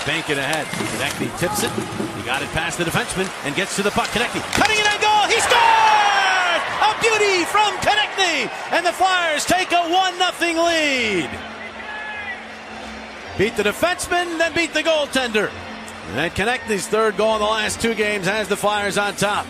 banking ahead. Konechny tips it. He got it past the defenseman and gets to the puck. Konechny cutting it and goal. He scores! A beauty from Konechny, and the Flyers take a 1-0 lead. Beat the defenseman, then beat the goaltender. And Konechny's third goal in the last 2 games has the Flyers on top.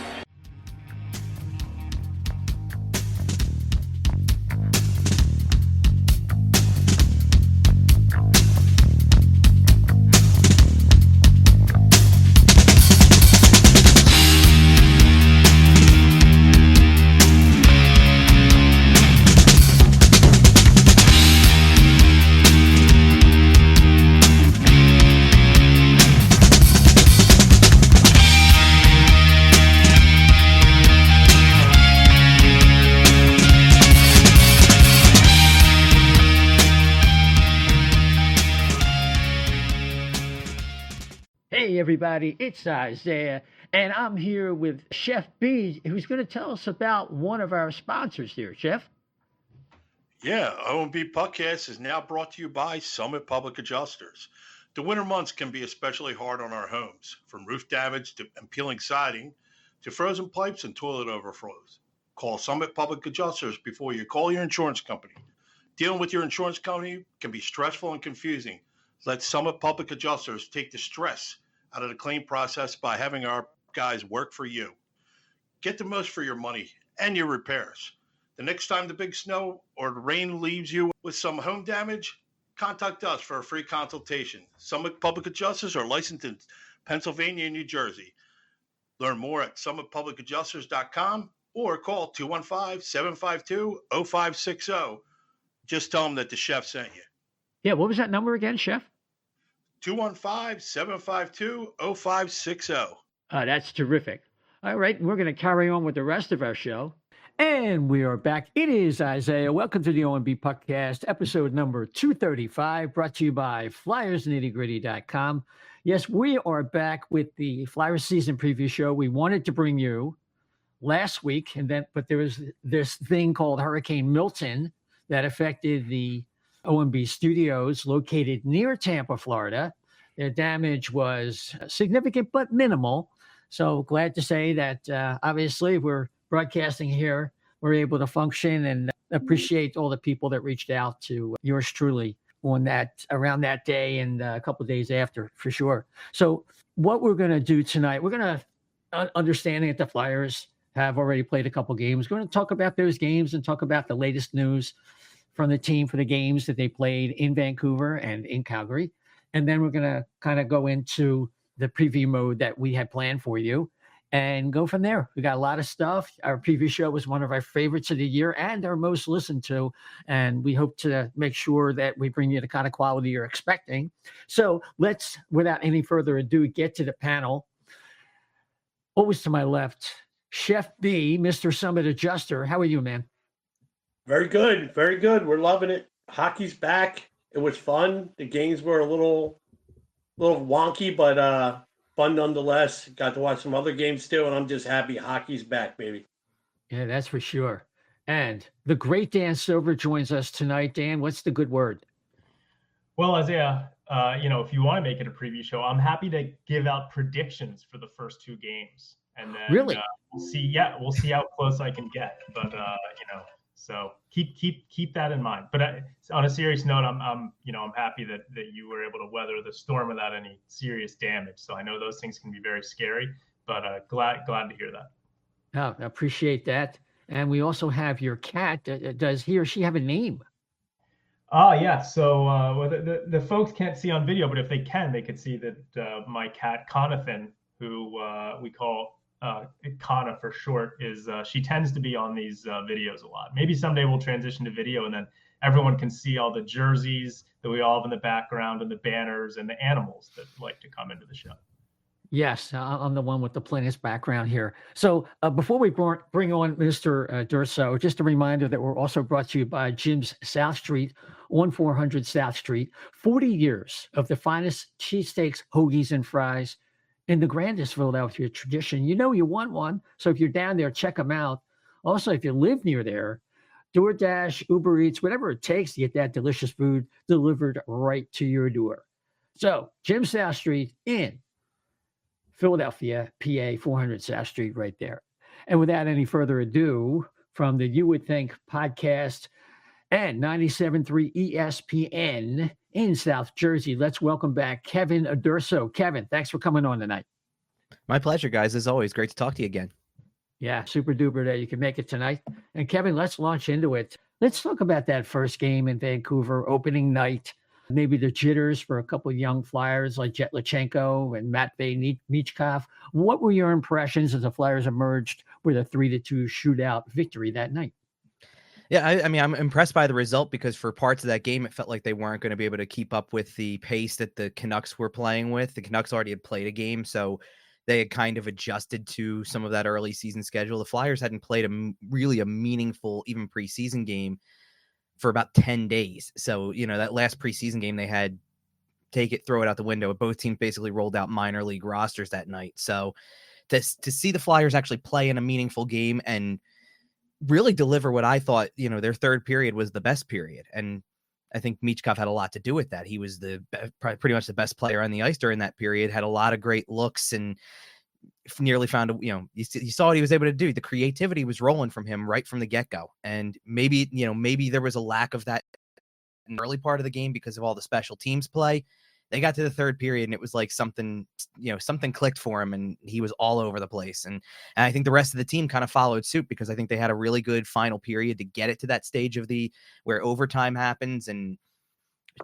Hey everybody, it's Isaiah, and I'm here with Chef B, who's going to tell us about one of our sponsors here. Chef? Yeah, O&B Puckcast is now brought to you by Summit Public Adjusters. The winter months can be especially hard on our homes, from roof damage and peeling siding to frozen pipes and toilet overflows. Call Summit Public Adjusters before you call your insurance company. Dealing with your insurance company can be stressful and confusing. Let Summit Public Adjusters take the stress out of the claim process by having our guys work for you. Get the most for your money and your repairs. The next time the big snow or the rain leaves you with some home damage, contact us for a free consultation. Summit Public Adjusters are licensed in Pennsylvania and New Jersey. Learn more at summitpublicadjusters.com or call 215-752-0560. Just tell them that the chef sent you. Yeah, what was that number again, Chef? 215-752-0560. That's terrific. All right, we're going to carry on with the rest of our show. And we are back. It is Isaiah. Welcome to the O&B Puckcast, episode number 235, brought to you by FlyersNittyGritty.com. Yes, we are back with the Flyers season preview show. We wanted to bring you last week, but there was this thing called Hurricane Milton that affected the O&B studios located near Tampa, Florida. Their damage was significant but minimal. So glad to say that obviously we're broadcasting here. We're able to function and appreciate all the people that reached out to yours truly around that day and a couple of days after, for sure. So what we're going to do tonight, we're going to, understanding that the Flyers have already played a couple games, we're going to talk about those games and talk about the latest news from the team for the games that they played in Vancouver and in Calgary. And then we're going to kind of go into the preview mode that we had planned for you and go from there. We got a lot of stuff. Our preview show was one of our favorites of the year and our most listened to. And we hope to make sure that we bring you the kind of quality you're expecting. So let's, without any further ado, get to the panel. Always to my left, Chef B, Mr. Summit Adjuster. How are you, man? Very good. Very good. We're loving it. Hockey's back. It was fun. The games were a little wonky, but fun nonetheless. Got to watch some other games too, and I'm just happy hockey's back, baby. Yeah, that's for sure. And the great Dan Silver joins us tonight. Dan, what's the good word? Well, Isaiah, if you want to make it a preview show, I'm happy to give out predictions for the first 2 games. And then really? We'll see how close I can get. But so keep that in mind. But on a serious note, I'm happy that you were able to weather the storm without any serious damage. So I know those things can be very scary, but glad to hear that. Oh, I appreciate that. And we also have your cat. Does he or she have a name? Yeah. So the folks can't see on video, but if they can, they could see that my cat Conathan, who we call Kana for short, is she tends to be on these videos a lot. Maybe someday we'll transition to video and then everyone can see all the jerseys that we all have in the background and the banners and the animals that like to come into the show. Yes, I'm the one with the plainest background here. So before we bring on Mr. Durso, just a reminder that we're also brought to you by Jim's South Street on 400 South Street. 40 years of the finest cheesesteaks, hoagies, and fries in the grandest Philadelphia tradition. You know you want one, so if you're down there, check them out. Also, if you live near there, DoorDash, Uber Eats, whatever it takes to get that delicious food delivered right to your door. So Jim South Street in Philadelphia, PA, 400 South Street right there. And without any further ado, from the You Would Think podcast and 97.3 ESPN in South Jersey, let's welcome back Kevin Durso. Kevin, thanks for coming on tonight. My pleasure, guys. As always, great to talk to you again. Yeah, super duper that you can make it tonight. And Kevin, let's launch into it. Let's talk about that first game in Vancouver, opening night. Maybe the jitters for a couple of young Flyers like Jetlichenko and Matvey Michkov. What were your impressions as the Flyers emerged with a 3-2 shootout victory that night? Yeah, I mean, I'm impressed by the result because for parts of that game, it felt like they weren't going to be able to keep up with the pace that the Canucks were playing with. The Canucks already had played a game, so they had kind of adjusted to some of that early season schedule. The Flyers hadn't played really a meaningful, even preseason game for about 10 days. So, that last preseason game they had, take it, throw it out the window. Both teams basically rolled out minor league rosters that night. So to see the Flyers actually play in a meaningful game and really deliver what I thought, their third period was the best period. And I think Michkov had a lot to do with that. He was pretty much the best player on the ice during that period, had a lot of great looks and nearly found you saw what he was able to do. The creativity was rolling from him right from the get-go. And maybe there was a lack of that in the early part of the game because of all the special teams play. They got to the third period and it was like something clicked for him and he was all over the place. And I think the rest of the team kind of followed suit because I think they had a really good final period to get it to that stage of where overtime happens. And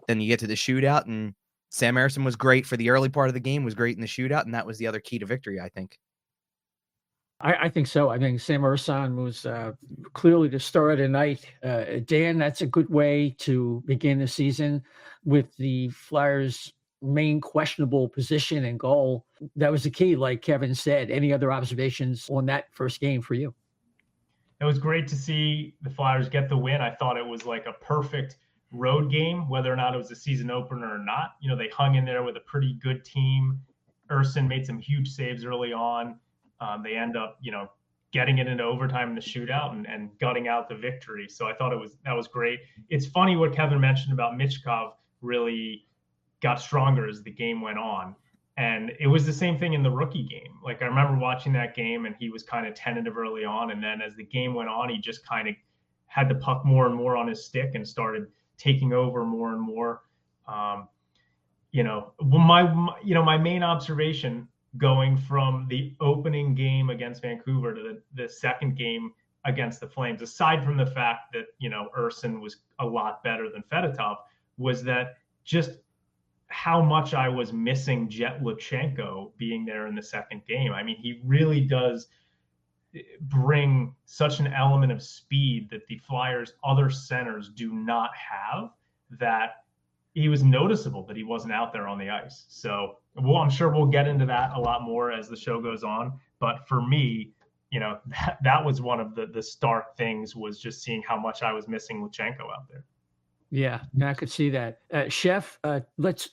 then you get to the shootout, and Sam Ersson was great for the early part of the game, was great in the shootout. And that was the other key to victory, I think. I think so. I think Sam Ersson was clearly the star of the night. Dan, that's a good way to begin the season with the Flyers' main questionable position and goal. That was the key, like Kevin said. Any other observations on that first game for you? It was great to see the Flyers get the win. I thought it was like a perfect road game, whether or not it was a season opener or not. They hung in there with a pretty good team. Ersson made some huge saves early on. They end up, getting it into overtime in the shootout and gutting out the victory. So I thought that was great. It's funny what Kevin mentioned about Michkov really got stronger as the game went on. And it was the same thing in the rookie game. Like I remember watching that game and he was kind of tentative early on. And then as the game went on, he just kind of had the puck more and more on his stick and started taking over more and more. My main observation going from the opening game against Vancouver to the second game against the Flames, aside from the fact that, Ersson was a lot better than Fedotov, was that just how much I was missing Jetlichenko being there in the second game. I mean, he really does bring such an element of speed that the Flyers' other centers do not have, that he was noticeable that he wasn't out there on the ice. So, I'm sure we'll get into that a lot more as the show goes on. But for me, that was one of the stark things, was just seeing how much I was missing Luchenko out there. Yeah, I could see that. Chef, let's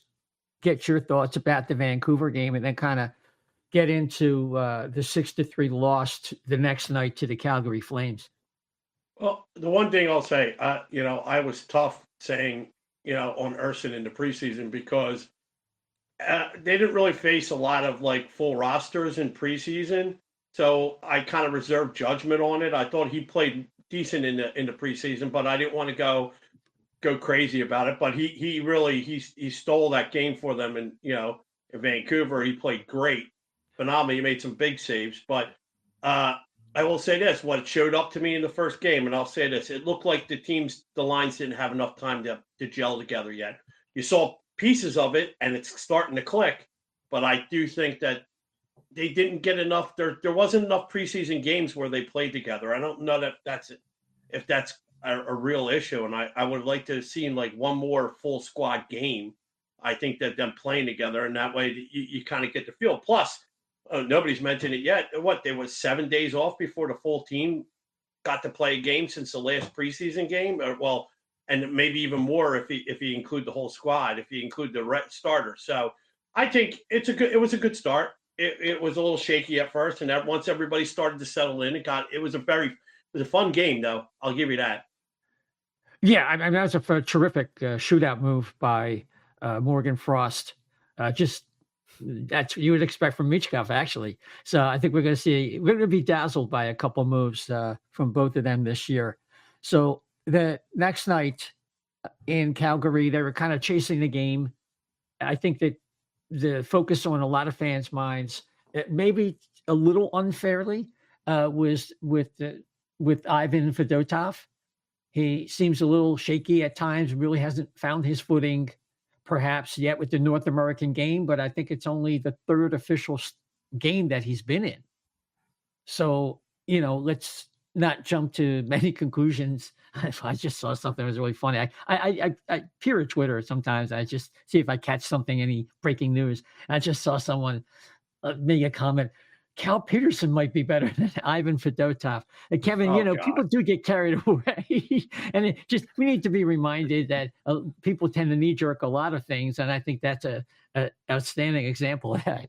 get your thoughts about the Vancouver game and then kind of get into the 6-3 loss the next night to the Calgary Flames. Well, the one thing I'll say, I was tough saying, on Ersson in the preseason because they didn't really face a lot of like full rosters in preseason. So I kind of reserved judgment on it. I thought he played decent in the preseason, but I didn't want to go crazy about it. But he really stole that game for them. And, in Vancouver, he played great, phenomenal. He made some big saves. But I will say this, what showed up to me in the first game, and I'll say this, it looked like the lines didn't have enough time to gel together yet. You saw pieces of it, and it's starting to click, but I do think that they didn't get enough. There wasn't enough preseason games where they played together. I don't know if that's a real issue, and I would like to have seen like one more full squad game. I think that them playing together, and that way you kind of get the feel. Plus, nobody's mentioned it yet. There was 7 days off before the full team got to play a game since the last preseason game. And maybe even more if you include the whole squad, if you include the starter. So I think it was a good start. It was a little shaky at first, and once everybody started to settle in, it was a fun game, though. I'll give you that. Yeah, I mean, that was a terrific shootout move by Morgan Frost. Just that's what you would expect from Michkov, actually. So I think we're going to be dazzled by a couple moves from both of them this year. So the next night in Calgary, they were kind of chasing the game. I think that the focus on a lot of fans' minds, maybe a little unfairly, was with Ivan Fedotov. He seems a little shaky at times, really hasn't found his footing perhaps yet with the North American game, but I think it's only the third official game that he's been in. So, let's not jump to many conclusions. I just saw something that was really funny. I peer at Twitter sometimes. I just see if I catch something, any breaking news. I just saw someone make a comment. Cal Peterson might be better than Ivan Fedotov. And Kevin, God. people do get carried away. And we need to be reminded that people tend to knee-jerk a lot of things. And I think that's a outstanding example of that.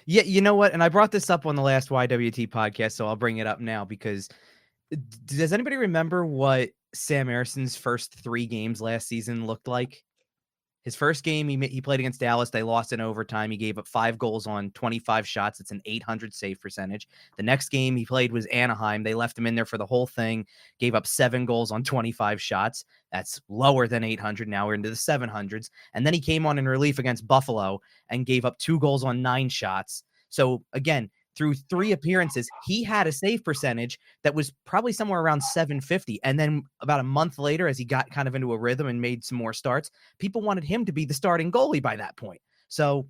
Yeah, you know what? And I brought this up on the last YWT podcast, so I'll bring it up now because does anybody remember what Sam Erson's first 3 games last season looked like? His first game, he played against Dallas. They lost in overtime. He gave up 5 goals on 25 shots. It's an .800 save percentage. The next game he played was Anaheim. They left him in there for the whole thing, gave up 7 goals on 25 shots. That's lower than .800. Now we're into the 700s. And then he came on in relief against Buffalo and gave up 2 goals on 9 shots. So again, through 3 appearances, he had a save percentage that was probably somewhere around .750. And then about a month later, as he got kind of into a rhythm and made some more starts, people wanted him to be the starting goalie by that point. So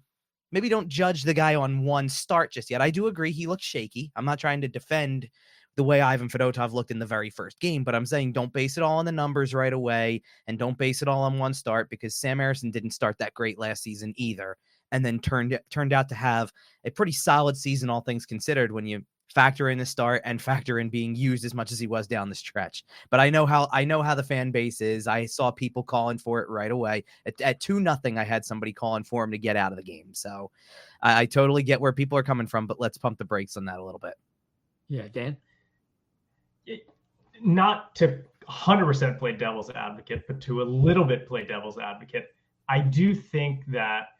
maybe don't judge the guy on one start just yet. I do agree he looked shaky. I'm not trying to defend the way Ivan Fedotov looked in the very first game, but I'm saying don't base it all on the numbers right away and don't base it all on one start because Sam Ersson didn't start that great last season either. And then turned out to have a pretty solid season, all things considered, when you factor in the start and factor in being used as much as he was down the stretch. But I know how the fan base is. I saw people calling for it right away. At 2-0, I had somebody calling for him to get out of the game. So I totally get where people are coming from, but let's pump the brakes on that a little bit. Yeah, Dan? Not to 100% play devil's advocate, but to a little bit play devil's advocate, I do think that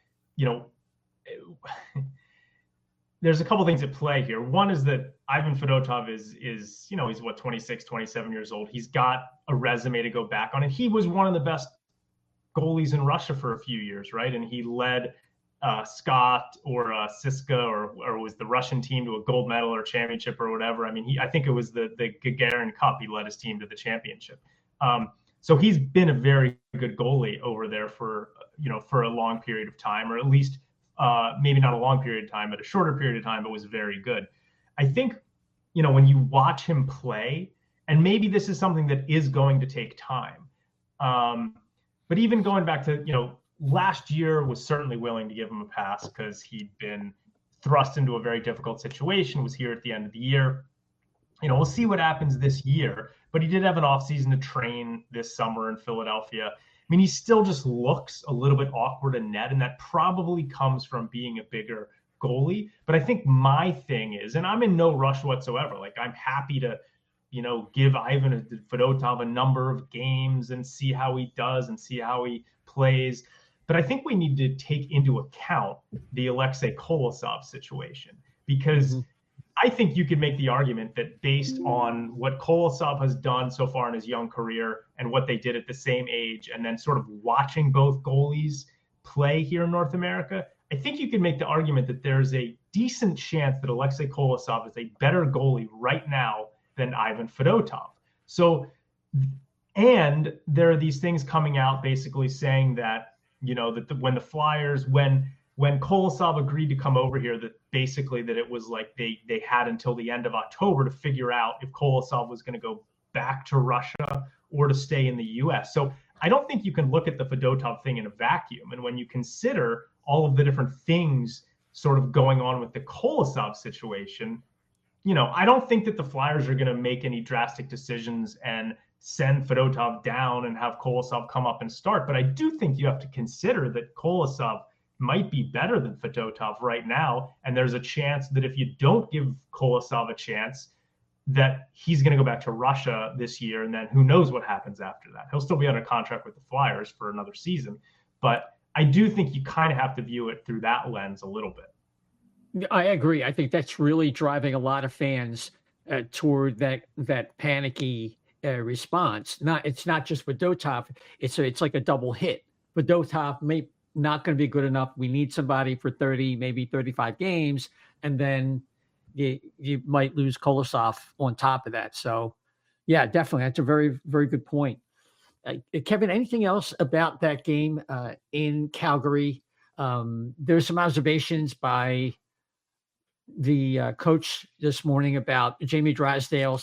there's a couple things at play here. One is that Ivan Fedotov is he's 26, 27 years old. He's got a resume to go back on, and he was one of the best goalies in Russia for a few years, right? And he led Scott or Siska or was the Russian team to a gold medal or championship or whatever. I mean, I think it was the Gagarin Cup. He led his team to the championship. So he's been a very good goalie over there for a long period of time, or at least maybe not a long period of time, but a shorter period of time, but was very good. I think, when you watch him play, and maybe this is something that is going to take time. But even going back to, last year was certainly willing to give him a pass because he'd been thrust into a very difficult situation, was here at the end of the year. We'll see what happens this year, but he did have an offseason to train this summer in Philadelphia. I mean, he still just looks a little bit awkward in net, and that probably comes from being a bigger goalie. But I think my thing is, and I'm in no rush whatsoever. Like, I'm happy to, give Ivan Fedotov a number of games and see how he does and see how he plays. But I think we need to take into account the Alexei Kolosov situation, because I think you could make the argument that based on what Kolosov has done so far in his young career and what they did at the same age, and then sort of watching both goalies play here in North America, I think you could make the argument that there's a decent chance that Alexei Kolosov is a better goalie right now than Ivan Fedotov. So, and there are these things coming out basically saying that, when the Flyers, when Kolosov agreed to come over here, that basically that it was like they had until the end of October to figure out if Kolosov was going to go back to Russia or to stay in the U.S. So I don't think you can look at the Fedotov thing in a vacuum. And when you consider all of the different things sort of going on with the Kolosov situation, I don't think that the Flyers are going to make any drastic decisions and send Fedotov down and have Kolosov come up and start. But I do think you have to consider that Kolosov might be better than Fedotov right now. And there's a chance that if you don't give Kolosov a chance, that he's going to go back to Russia this year. And then who knows what happens after that. He'll still be under contract with the Flyers for another season. But I do think you kind of have to view it through that lens a little bit. I agree. I think that's really driving a lot of fans toward that panicky response. It's not just with Dotov. It's like a double hit. But Dotov may not going to be good enough. We need somebody for 30, maybe 35 games, and then you might lose Kolosov on top of that. So, yeah, definitely, that's a very, very good point. Kevin, anything else about that game in Calgary? There's some observations by the coach this morning about Jamie Drysdale,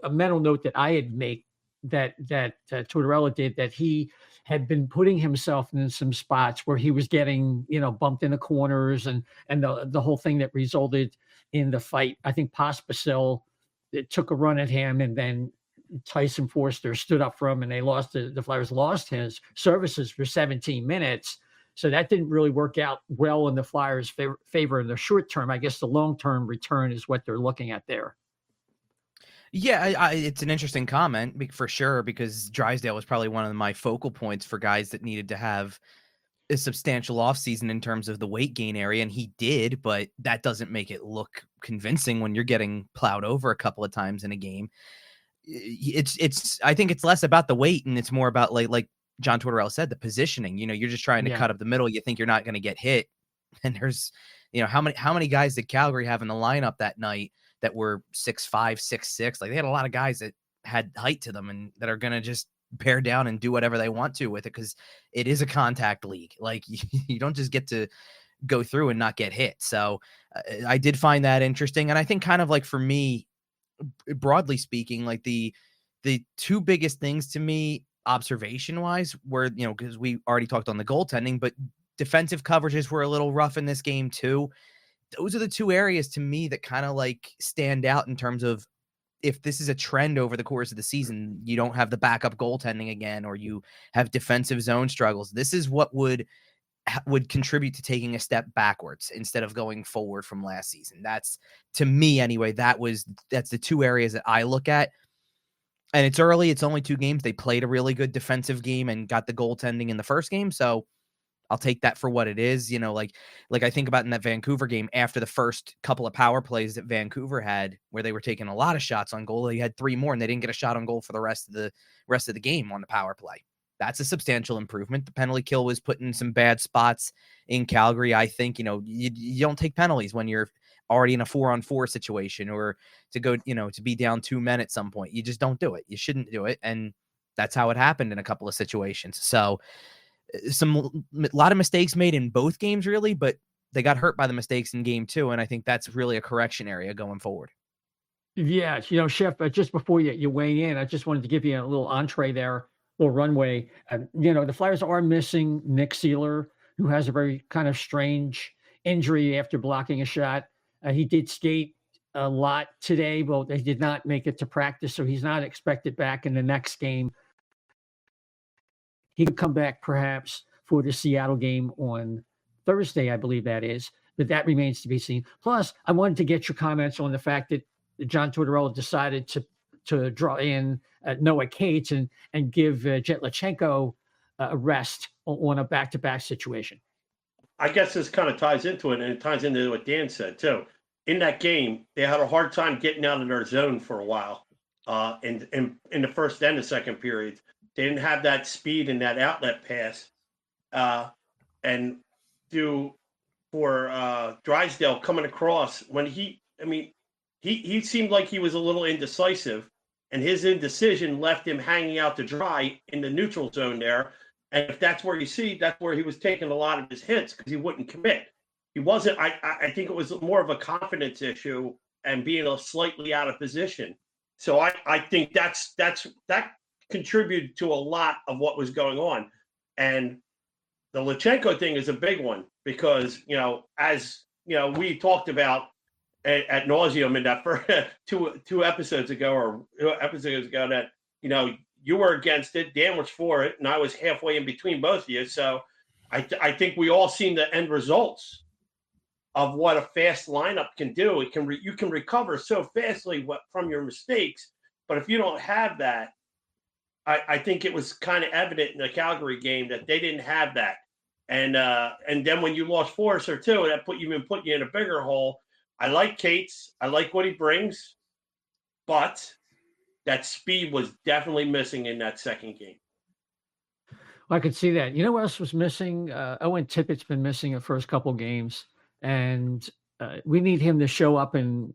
a mental note that I had made that Tortorella did, that he had been putting himself in some spots where he was getting, bumped in the corners and the whole thing that resulted in the fight. I think Pospisil took a run at him, and then Tyson Forster stood up for him, and the Flyers lost his services for 17 minutes. So that didn't really work out well in the Flyers' favor in the short term. I guess the long-term return is what they're looking at there. Yeah, it's an interesting comment for sure, because Drysdale was probably one of my focal points for guys that needed to have a substantial offseason in terms of the weight gain area, and he did, but that doesn't make it look convincing when you're getting plowed over a couple of times in a game. I think it's less about the weight, and it's more about like John Tortorella said, the positioning. You're just trying to cut up the middle. You think you're not going to get hit, and there's, how many guys did Calgary have in the lineup that night that were 6'5", 6'6"? Like, they had a lot of guys that had height to them and that are going to just bear down and do whatever they want to with it, because it is a contact league. Like, you don't just get to go through and not get hit. So I did find that interesting. And I think kind of like for me, broadly speaking, like the two biggest things to me observation wise were, because we already talked on the goaltending, but defensive coverages were a little rough in this game too. Those are the two areas to me that kind of like stand out in terms of, if this is a trend over the course of the season, you don't have the backup goaltending again, or you have defensive zone struggles. This is what would contribute to taking a step backwards instead of going forward from last season. That's, to me anyway, that's the two areas that I look at. And it's early. It's only 2 games. They played a really good defensive game and got the goaltending in the first game. So I'll take that for what it is. Like I think about in that Vancouver game, after the first couple of power plays that Vancouver had, where they were taking a lot of shots on goal, they had 3 more, and they didn't get a shot on goal for the rest of the game on the power play. That's a substantial improvement. The penalty kill was put in some bad spots in Calgary. I think, you don't take penalties when you're already in a 4-on-4 situation, or to go, to be down 2 men at some point. You just don't do it. You shouldn't do it. And that's how it happened in a couple of situations. So a lot of mistakes made in both games, really, but they got hurt by the mistakes in game 2. And I think that's really a correction area going forward. Yeah. Chef, just before you weigh in, I just wanted to give you a little entree there, little runway. The Flyers are missing Nick Seeler, who has a very kind of strange injury after blocking a shot. He did skate a lot today, but he did not make it to practice, so he's not expected back in the next game. He could come back perhaps for the Seattle game on Thursday, I believe that is, but that remains to be seen. Plus, I wanted to get your comments on the fact that John Tortorella decided to draw in Noah Cates and give Jetlachenko a rest on a back-to-back situation. I guess this kind of ties into it, and it ties into what Dan said too. In that game, they had a hard time getting out of their zone for a while in the first and the second periods. They didn't have that speed and that outlet pass. And for Drysdale coming across, when he seemed like he was a little indecisive, and his indecision left him hanging out to dry in the neutral zone there. And if that's where that's where he was taking a lot of his hits, because he wouldn't commit. He wasn't. I think it was more of a confidence issue and being slightly out of position. So I think that contributed to a lot of what was going on. And the Lachenko thing is a big one, because as we talked about at nauseum in that first two episodes ago that you were against it, Dan was for it, and I was halfway in between both of you. So I think we all seen the end results of what a fast lineup can do. You can recover so fastly from your mistakes, but if you don't have that, I think it was kind of evident in the Calgary game that they didn't have that. And then when you lost Forrester too, that put you in a bigger hole. I like Cates. I like what he brings, but that speed was definitely missing in that second game. I could see that. You know what else was missing? Owen Tippett's been missing the first couple games, and we need him to show up and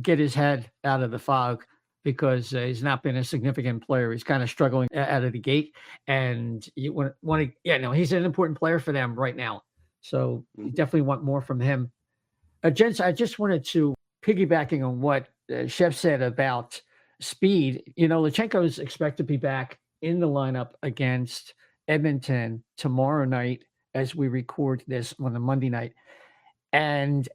get his head out of the fog because he's not been a significant player. He's kind of struggling out of the gate, and you want to, he's an important player for them right now. So you definitely want more from him. Gents, I just wanted to piggybacking on what Chef said about speed. Lachenko is expected to be back in the lineup against Edmonton tomorrow night as we record this on a Monday night. And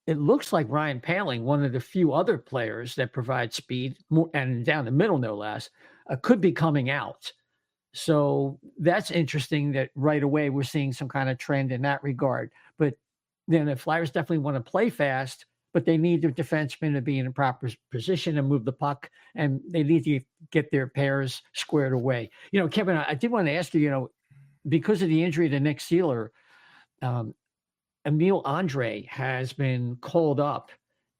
it looks like Ryan Poehling, one of the few other players that provide speed, and down the middle, no less, could be coming out. So that's interesting that right away we're seeing some kind of trend in that regard. But then the Flyers definitely want to play fast, but they need their defensemen to be in a proper position and move the puck, and they need to get their pairs squared away. Kevin, I did want to ask you, because of the injury to Nick Seeler, Emil Andre has been called up,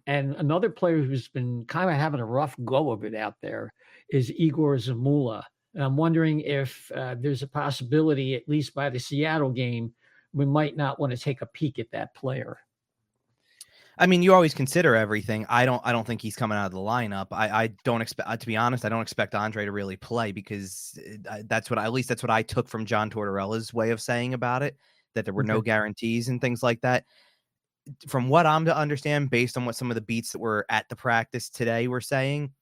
and another player who's been kind of having a rough go of it out there is Igor Zamula. And I'm wondering if there's a possibility, at least by the Seattle game, we might not want to take a peek at that player. I mean, you always consider everything. I don't think he's coming out of the lineup. I don't expect, to be honest, I don't expect Andre to really play because that's what I took from John Tortorella's way of saying about it, that there were no guarantees and things like that. From what I'm to understand, based on what some of the beats that were at the practice today were saying,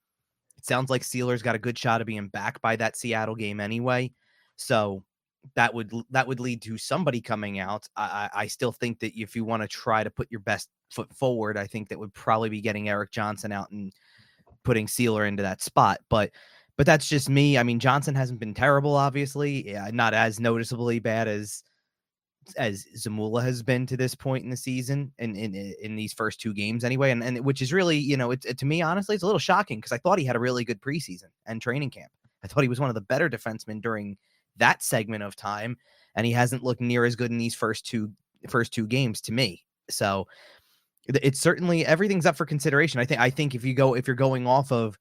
it sounds like Sealer's got a good shot of being back by that Seattle game anyway. So that would lead to somebody coming out. I still think that if you want to try to put your best foot forward, I think that would probably be getting Eric Johnson out and putting Sealer into that spot. But that's just me. I mean, Johnson hasn't been terrible, obviously. Not as noticeably bad as Zamula has been to this point in the season and in these first two games anyway. And which is really, to me, honestly, it's a little shocking because I thought he had a really good preseason and training camp. I thought he was one of the better defensemen during that segment of time, and he hasn't looked near as good in these first two games to me. So it's certainly, everything's up for consideration. I think if you're going off of,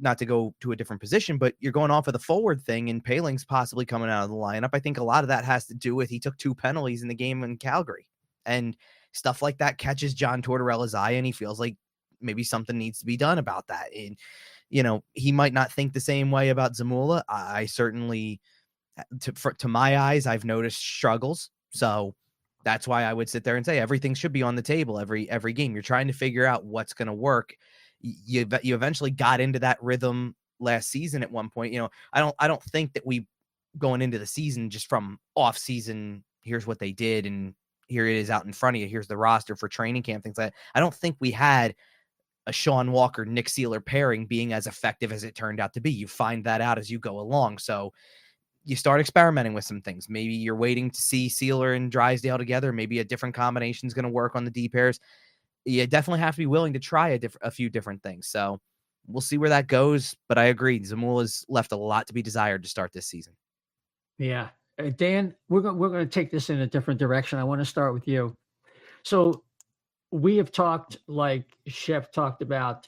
not to go to a different position, but you're going off of the forward thing and Poehling's possibly coming out of the lineup, I think a lot of that has to do with he took 2 penalties in the game in Calgary, and stuff like that catches John Tortorella's eye, and he feels like maybe something needs to be done about that. And, he might not think the same way about Zamula. I certainly, to my eyes, I've noticed struggles. So that's why I would sit there and say everything should be on the table every game. You're trying to figure out what's going to work. You eventually got into that rhythm last season at one point. I don't think that we going into the season just from off season, here's what they did and here it is out in front of you, here's the roster for training camp, things like that. I don't think we had a Sean Walker, Nick Seeler pairing being as effective as it turned out to be. You find that out as you go along. So you start experimenting with some things. Maybe you're waiting to see Seeler and Drysdale together. Maybe a different combination is going to work on the D pairs. You definitely have to be willing to try a few different things. So we'll see where that goes. But I agree, Zamula's left a lot to be desired to start this season. Yeah. Dan, we're going to take this in a different direction. I want to start with you. So we have talked, like Chef talked about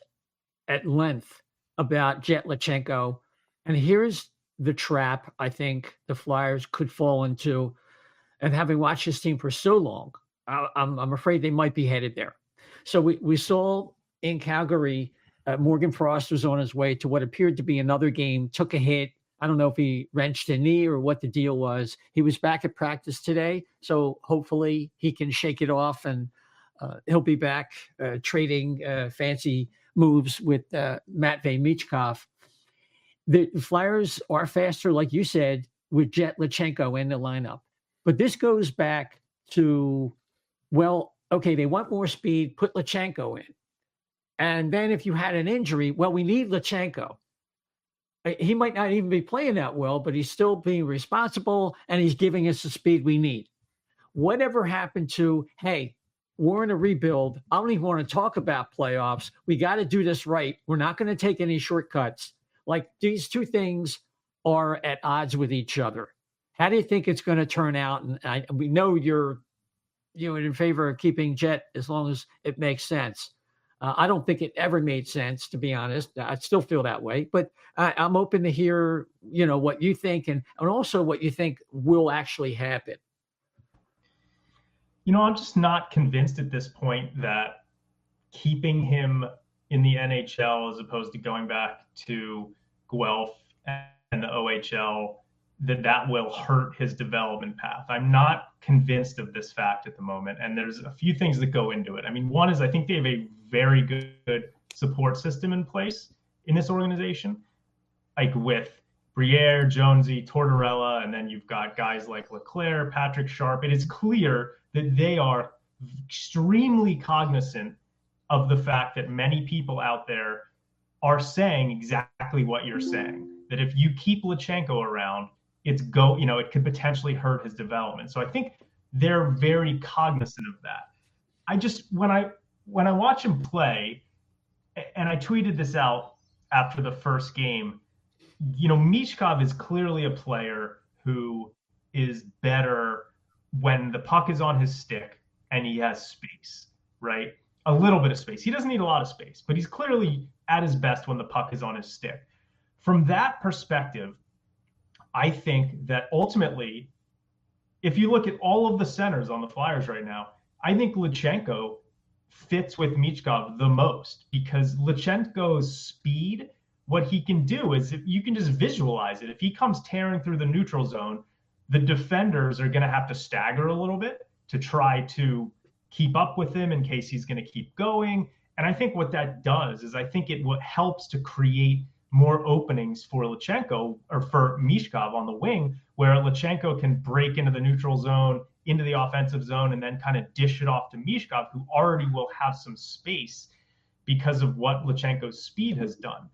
at length, about Jet Lachenko. And here's the trap I think the Flyers could fall into. And having watched this team for so long, I'm afraid they might be headed there. So we saw in Calgary, Morgan Frost was on his way to what appeared to be another game, took a hit. I don't know if he wrenched a knee or what the deal was. He was back at practice today, so hopefully he can shake it off and he'll be back trading fancy moves with Matvei Michkov. The Flyers are faster, like you said, with Jet Lachenko in the lineup. But this goes back to, well, okay, they want more speed, put Lachenko in. And then if you had an injury, well, we need Lachenko. He might not even be playing that well, but he's still being responsible and he's giving us the speed we need. Whatever happened to, hey, we're in a rebuild. I don't even want to talk about playoffs. We got to do this right. We're not going to take any shortcuts. Like, these two things are at odds with each other. How do you think it's going to turn out? And we know you're in favor of keeping Jet as long as it makes sense. I don't think it ever made sense, to be honest. I still feel that way, but I'm open to hear, what you think and also what you think will actually happen. I'm just not convinced at this point that keeping him in the NHL as opposed to going back to Guelph and the OHL, that will hurt his development path. I'm not convinced of this fact at the moment. And there's a few things that go into it. I mean, one is I think they have a very good support system in place in this organization, like with Briere, Jonesy, Tortorella, and then you've got guys like Leclerc, Patrick Sharp. It is clear that they are extremely cognizant of the fact that many people out there are saying exactly what you're saying, that if you keep Lutsenko around, it could potentially hurt his development. So I think they're very cognizant of that. I just, when I watch him play, and I tweeted this out after the first game, Michkov is clearly a player who is better when the puck is on his stick and he has space, right? A little bit of space. He doesn't need a lot of space, but he's clearly at his best when the puck is on his stick. From that perspective, I think that ultimately, if you look at all of the centers on the Flyers right now, I think Lutsenko fits with Michkov the most, because Lutsenko's speed, what he can do is, if you can just visualize it, if he comes tearing through the neutral zone, the defenders are going to have to stagger a little bit to try to keep up with him in case he's going to keep going. And I think what that does is I think it helps to create more openings for Lutsenko or for Michkov on the wing, where Lutsenko can break into the neutral zone, into the offensive zone, and then kind of dish it off to Michkov, who already will have some space because of what Lutsenko's speed has done.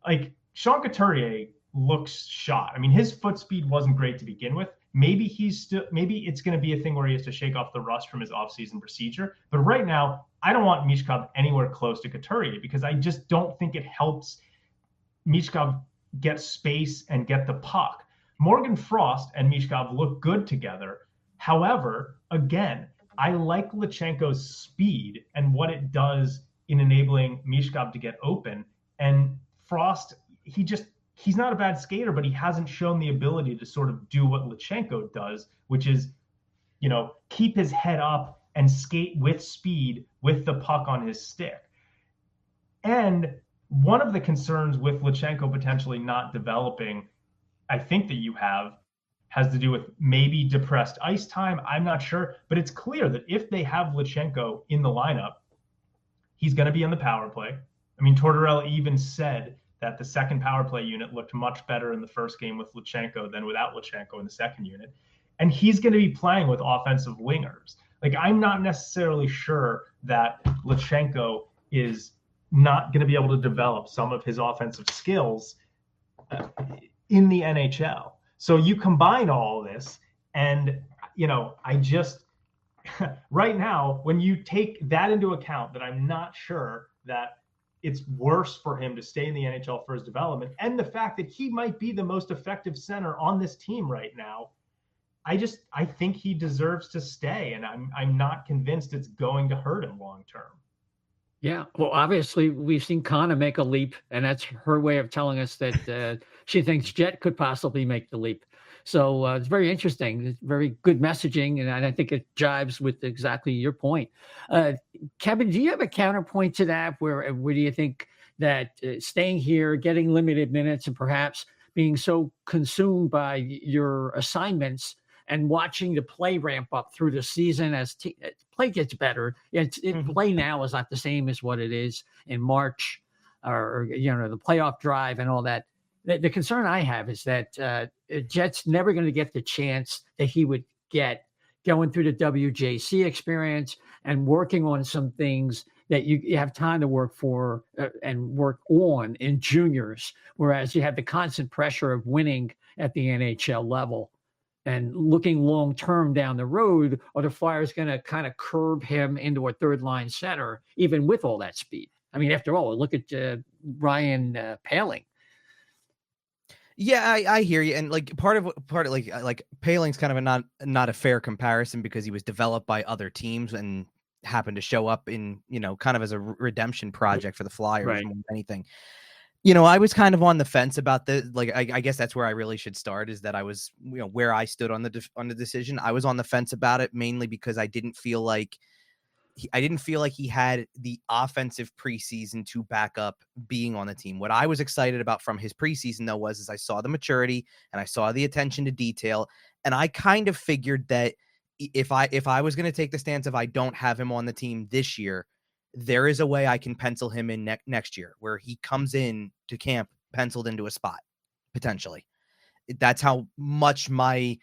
Like, Sean Couturier looks shot. I mean, his foot speed wasn't great to begin with. Maybe it's going to be a thing where he has to shake off the rust from his offseason procedure. But right now, I don't want Michkov anywhere close to Couturier, because I just don't think it helps Michkov get space and get the puck. Morgan Frost and Michkov look good together. However, again, I like Lutsenko's speed and what it does in enabling Michkov to get open. And Frost, he's not a bad skater, but he hasn't shown the ability to sort of do what Lutsenko does, which is, keep his head up and skate with speed with the puck on his stick. And one of the concerns with Lutsenko potentially not developing, I think that you has to do with maybe depressed ice time. I'm not sure, but it's clear that if they have Lutsenko in the lineup, he's going to be on the power play. I mean, Tortorella even said that the second power play unit looked much better in the first game with Lutsenko than without Lutsenko in the second unit. And he's going to be playing with offensive wingers. Like, I'm not necessarily sure that Lutsenko is not going to be able to develop some of his offensive skills in the NHL. So you combine all this, and, I just, right now, when you take that into account, that I'm not sure that it's worse for him to stay in the NHL for his development, and the fact that he might be the most effective center on this team right now, I think he deserves to stay, and I'm not convinced it's going to hurt him long term. Yeah, well, obviously we've seen Kana make a leap, and that's her way of telling us that she thinks Jet could possibly make the leap. So it's very interesting. It's very good messaging, and I think it jives with exactly your point. Kevin, do you have a counterpoint to that? Where do you think that staying here, getting limited minutes, and perhaps being so consumed by your assignments and watching the play ramp up through the season as play gets better. Play now is not the same as what it is in March or the playoff drive and all that. The concern I have is that Jet's never going to get the chance that he would get going through the WJC experience and working on some things that you have time to work for and work on in juniors, whereas you have the constant pressure of winning at the NHL level. And looking long-term down the road, are the Flyers going to kind of curb him into a third-line center, even with all that speed? I mean, after all, look at Ryan Poehling. Yeah, I hear you, and like part of like Paling's kind of a not a fair comparison because he was developed by other teams and happened to show up in kind of as a redemption project for the Flyers Right. more than anything. I was kind of on the fence about the I guess that's where I really should start is that I was where I stood on the decision. I was on the fence about it mainly because I didn't feel like he had the offensive preseason to back up being on the team. What I was excited about from his preseason, though, was I saw the maturity and I saw the attention to detail. And I kind of figured that if I was going to take the stance of I don't have him on the team this year, there is a way I can pencil him in next year where he comes in to camp penciled into a spot, potentially. That's how much I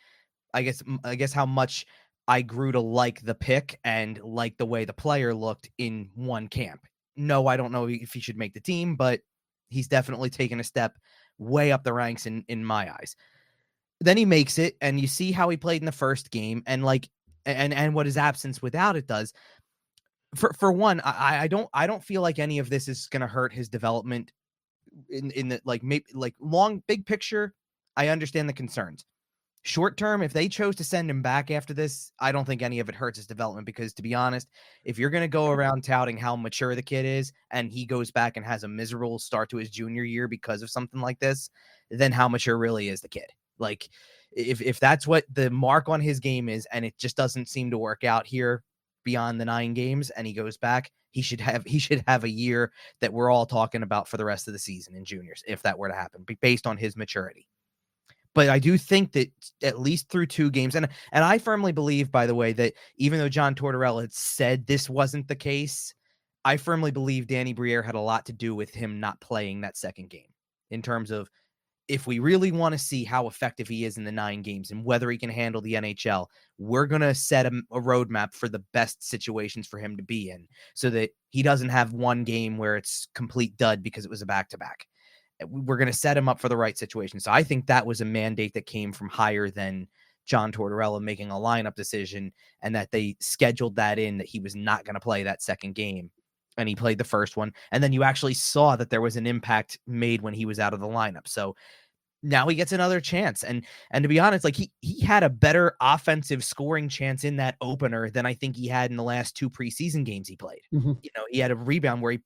guess how much I grew to like the pick and like the way the player looked in one camp. No, I don't know if he should make the team, but he's definitely taken a step way up the ranks in my eyes. Then he makes it, and you see how he played in the first game, and and what his absence without it does. For one, I don't feel like any of this is going to hurt his development in the maybe long big picture. I understand the concerns. Short term, if they chose to send him back after this, I don't think any of it hurts his development because, to be honest, if you're going to go around touting how mature the kid is and he goes back and has a miserable start to his junior year because of something like this, then how mature really is the kid? Like, if that's what the mark on his game is and it just doesn't seem to work out here beyond the 9 games and he goes back, he should have a year that we're all talking about for the rest of the season in juniors if that were to happen, based on his maturity. But I do think that at least through 2 games, and I firmly believe, by the way, that even though John Tortorella had said this wasn't the case, I firmly believe Danny Briere had a lot to do with him not playing that second game in terms of if we really want to see how effective he is in the 9 games and whether he can handle the NHL, we're going to set a roadmap for the best situations for him to be in so that he doesn't have one game where it's complete dud because it was a back-to-back. We're going to set him up for the right situation. So I think that was a mandate that came from higher than John Tortorella making a lineup decision and that they scheduled that in that he was not going to play that second game. And he played the first one. And then you actually saw that there was an impact made when he was out of the lineup. So now he gets another chance. And to be honest, like he had a better offensive scoring chance in that opener than I think he had in the last 2 preseason games he played. Mm-hmm. He had a rebound where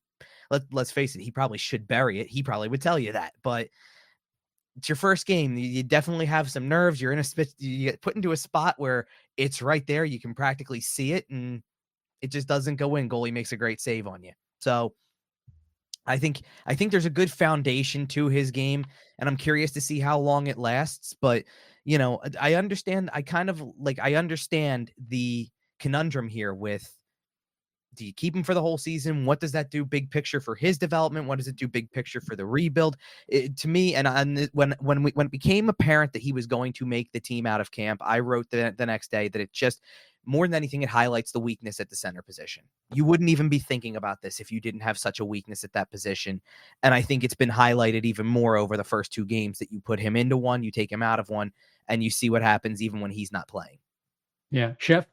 let's face it, he probably should bury it. He probably would tell you that, but it's your first game. You definitely have some nerves. You're you get put into a spot where it's right there. You can practically see it and it just doesn't go in. Goalie makes a great save on you. So I think there's a good foundation to his game and I'm curious to see how long it lasts, but I understand the conundrum here with, do you keep him for the whole season? What does that do big picture for his development? What does it do big picture for the rebuild? To me, and when it became apparent that he was going to make the team out of camp, I wrote the next day that it just, more than anything, it highlights the weakness at the center position. You wouldn't even be thinking about this if you didn't have such a weakness at that position. And I think it's been highlighted even more over the first 2 games that you put him into one, you take him out of one, and you see what happens even when he's not playing. Yeah. Chef?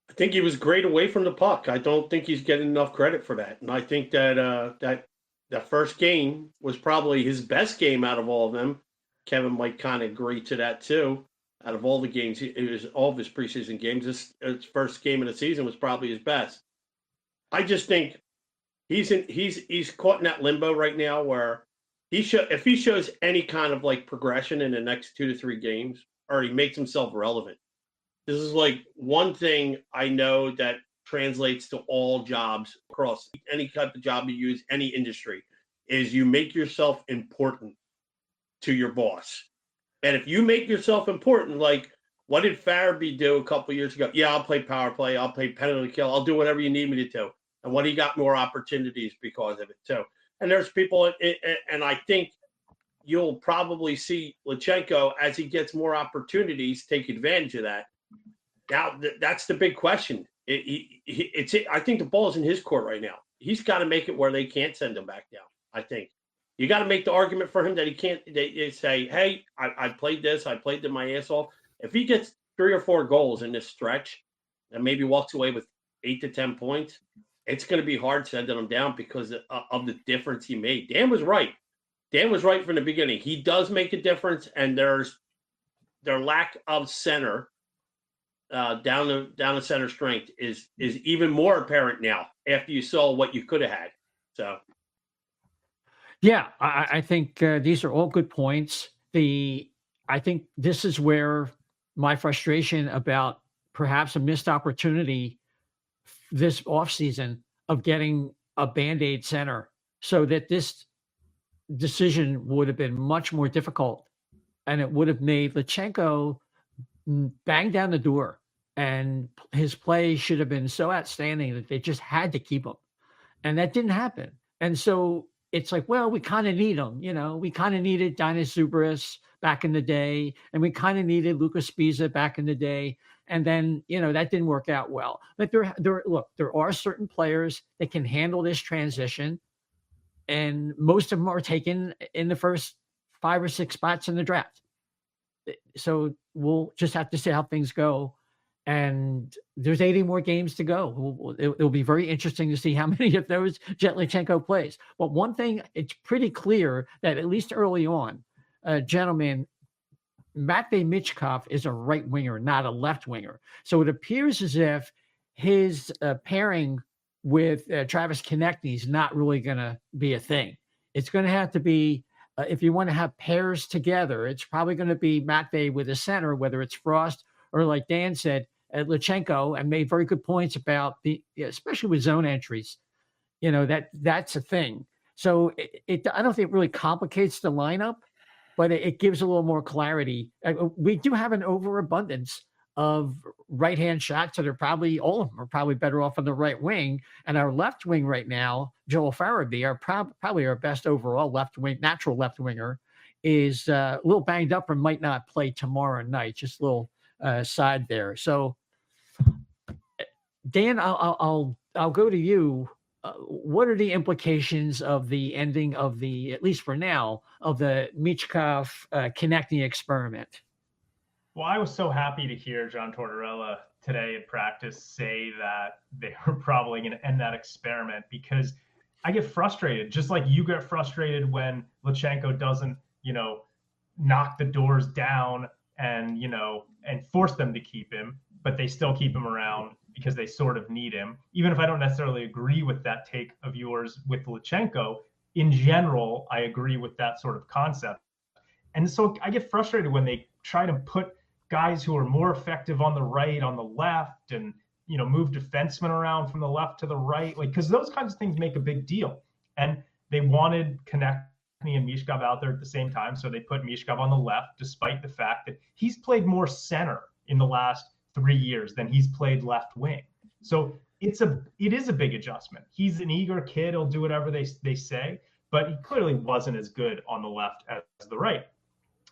I think he was great away from the puck. I don't think he's getting enough credit for that. And I think that that first game was probably his best game out of all of them. Kevin might kind of agree to that too. Out of all the games, it was all of his preseason games. His first game of the season was probably his best. I just think he's caught in that limbo right now where if he shows any kind of like progression in the next 2 to 3 games, or he makes himself relevant. This is like one thing I know that translates to all jobs across any type of job you use, any industry, is you make yourself important to your boss. And if you make yourself important, like what did Farabee do a couple of years ago? Yeah, I'll play power play. I'll play penalty kill. I'll do whatever you need me to do. And what he got more opportunities because of it too. And there's people, and I think you'll probably see Lutsenko as he gets more opportunities take advantage of that. Now, that's the big question. I think the ball's in his court right now. He's got to make it where they can't send him back down. I think you got to make the argument for him that he can't. They say, "Hey, I played this. I played my ass off." If he gets 3 or 4 goals in this stretch, and maybe walks away with 8 to 10 points, it's going to be hard sending him down because of the difference he made. Dan was right. Dan was right from the beginning. He does make a difference, and there's their lack of center down the center strength is even more apparent now after you saw what you could have had. So, Yeah, I think these are all good points. I think this is where my frustration about perhaps a missed opportunity this offseason of getting a Band-Aid center so that this decision would have been much more difficult and it would have made Lutsenko bang down the door, and his play should have been so outstanding that they just had to keep him. And that didn't happen. And so it's like, well, we kind of need him. We kind of needed Dinas Zubris back in the day, and we kind of needed Lucas Spiza back in the day. And then, that didn't work out well. But there are certain players that can handle this transition, and most of them are taken in the first 5 or 6 spots in the draft. So we'll just have to see how things go. And there's 80 more games to go. It'll be very interesting to see how many of those Jetlichenko plays. But one thing, it's pretty clear that at least early on, gentlemen, Matvei Michkov is a right winger, not a left winger. So it appears as if his pairing with Travis Konechny is not really going to be a thing. It's going to have to be, if you want to have pairs together, it's probably going to be Matvei with a center, whether it's Frost or, like Dan said, Lutsenko, and made very good points about especially with zone entries, that's a thing. So I don't think it really complicates the lineup, but it gives a little more clarity. We do have an overabundance of right-hand shots that are probably, all of them are probably better off on the right wing. And our left wing right now, Joel Farabee, probably our best overall left wing, natural left winger, is a little banged up and might not play tomorrow night. Just a little side there. So, Dan, I'll go to you. What are the implications of the ending of at least for now, of the Michkov Konechny experiment? Well, I was so happy to hear John Tortorella today in practice say that they were probably going to end that experiment, because I get frustrated, just like you get frustrated when Lutsenko doesn't, knock the doors down and, and force them to keep him, but they still keep him around because they sort of need him. Even if I don't necessarily agree with that take of yours with Lutsenko, in general, I agree with that sort of concept. And so I get frustrated when they try to put guys who are more effective on the right, on the left, and, move defensemen around from the left to the right, because those kinds of things make a big deal. And they wanted Konechny and Michkov out there at the same time, so they put Michkov on the left, despite the fact that he's played more center in the last 3 years than he's played left wing. So it is a big adjustment. He's an eager kid. He'll do whatever they say, but he clearly wasn't as good on the left as the right.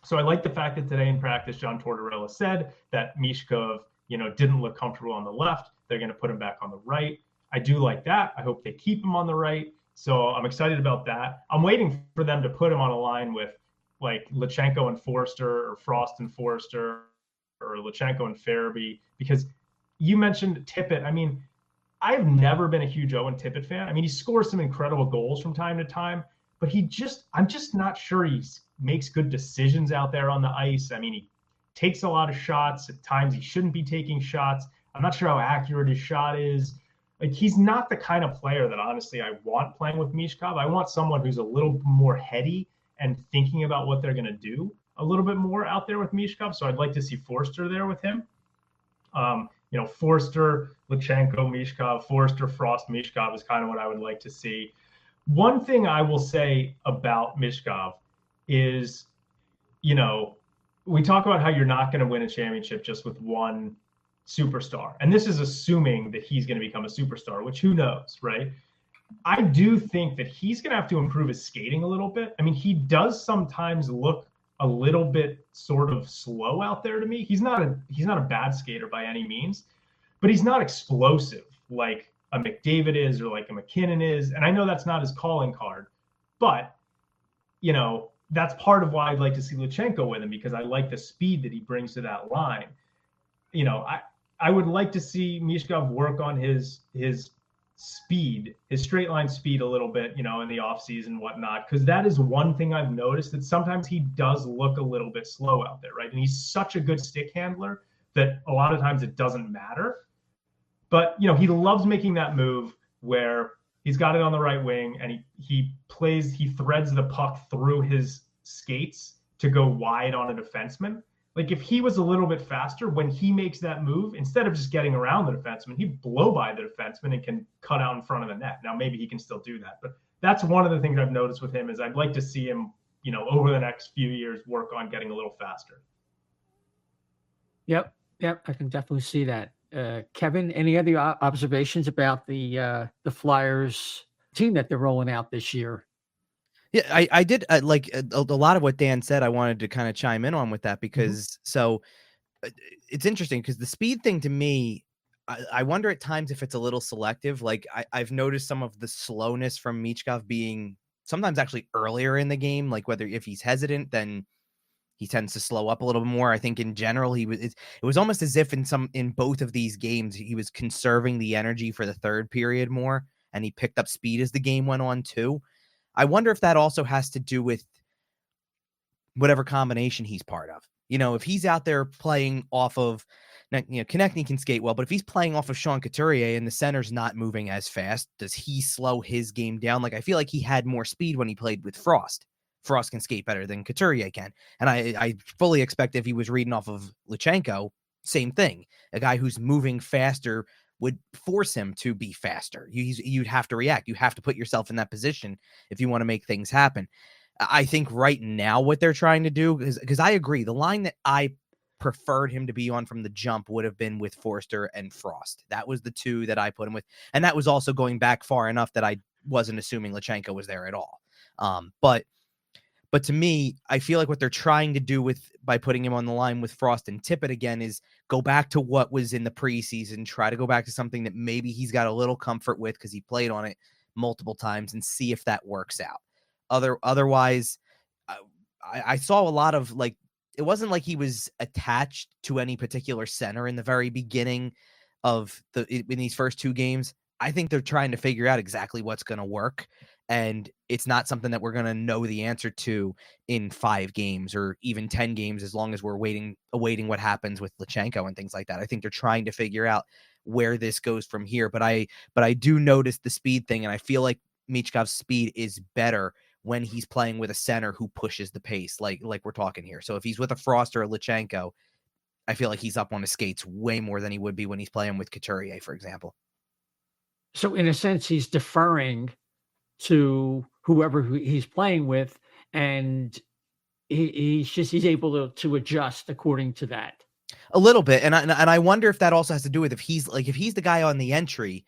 So I like the fact that today in practice, John Tortorella said that Michkov, didn't look comfortable on the left. They're going to put him back on the right. I do like that. I hope they keep him on the right. So I'm excited about that. I'm waiting for them to put him on a line with like Lutsenko and Forster, or Frost and Forster, or Lutsenko and Farabee, because you mentioned Tippett. I mean, I've never been a huge Owen Tippett fan. I mean, he scores some incredible goals from time to time, but I'm just not sure he makes good decisions out there on the ice. I mean, he takes a lot of shots. At times he shouldn't be taking shots. I'm not sure how accurate his shot is. Like, he's not the kind of player that honestly I want playing with Michkov. I want someone who's a little more heady and thinking about what they're going to do a little bit more out there with Michkov. So I'd like to see Forster there with him. Forster, Lutsenko, Michkov, Forster, Frost, Michkov is kind of what I would like to see. One thing I will say about Michkov is, we talk about how you're not going to win a championship just with one superstar. And this is assuming that he's going to become a superstar, which who knows, right? I do think that he's going to have to improve his skating a little bit. I mean, he does sometimes look a little bit sort of slow out there to me. He's not a bad skater by any means, but he's not explosive like a McDavid is or like a McKinnon is. And I know that's not his calling card, but that's part of why I'd like to see Lutsenko with him, because I like the speed that he brings to that line. I would like to see Michkov work on his speed, his straight line speed a little bit, in the offseason and whatnot, because that is one thing I've noticed, that sometimes he does look a little bit slow out there, right? And he's such a good stick handler that a lot of times it doesn't matter. But, he loves making that move where he's got it on the right wing and he threads the puck through his skates to go wide on a defenseman. Like, if he was a little bit faster when he makes that move, instead of just getting around the defenseman, he'd blow by the defenseman and can cut out in front of the net. Now, maybe he can still do that, but that's one of the things I've noticed with him is I'd like to see him, over the next few years work on getting a little faster. Yep, I can definitely see that. Kevin, any other observations about the Flyers team that they're rolling out this year? Yeah, I did like a lot of what Dan said. I wanted to kind of chime in on with that because it's interesting because the speed thing to me, I wonder at times if it's a little selective. Like I've noticed some of the slowness from Michkov being sometimes actually earlier in the game. Like whether if he's hesitant, then he tends to slow up a little bit more. I think in general, it was almost as if in both of these games, he was conserving the energy for the third period more, and he picked up speed as the game went on too. I wonder if that also has to do with whatever combination he's part of. If he's out there playing off of, Konechny can skate well, but if he's playing off of Sean Couturier and the center's not moving as fast, does he slow his game down? Like, I feel like he had more speed when he played with Frost. Frost can skate better than Couturier can. And I fully expect if he was reading off of Lutsenko, same thing. A guy who's moving faster would force him to be faster. You'd have to react. You have to put yourself in that position if you want to make things happen. I think right now what they're trying to do is, because I agree, the line that I preferred him to be on from the jump would have been with Forster and Frost. That was the two that I put him with. And that was also going back far enough that I wasn't assuming Lutsenko was there at all. But to me, I feel like what they're trying to do by putting him on the line with Frost and Tippett again is go back to what was in the preseason, try to go back to something that maybe he's got a little comfort with because he played on it multiple times and see if that works out. Otherwise, I saw a lot of it wasn't like he was attached to any particular center in the very beginning of in these first two games. I think they're trying to figure out exactly what's going to work. And it's not something that we're going to know the answer to in 5 games or even 10 games, as long as we're awaiting what happens with Lutsenko and things like that. I think they're trying to figure out where this goes from here. But I do notice the speed thing, and I feel like Michkov's speed is better when he's playing with a center who pushes the pace, like we're talking here. So if he's with a Frost or a Lutsenko, I feel like he's up on his skates way more than he would be when he's playing with Couturier, for example. So in a sense, he's deferring to whoever he's playing with, and he's able to adjust according to that a little bit. And I wonder if that also has to do with if he's the guy on the entry,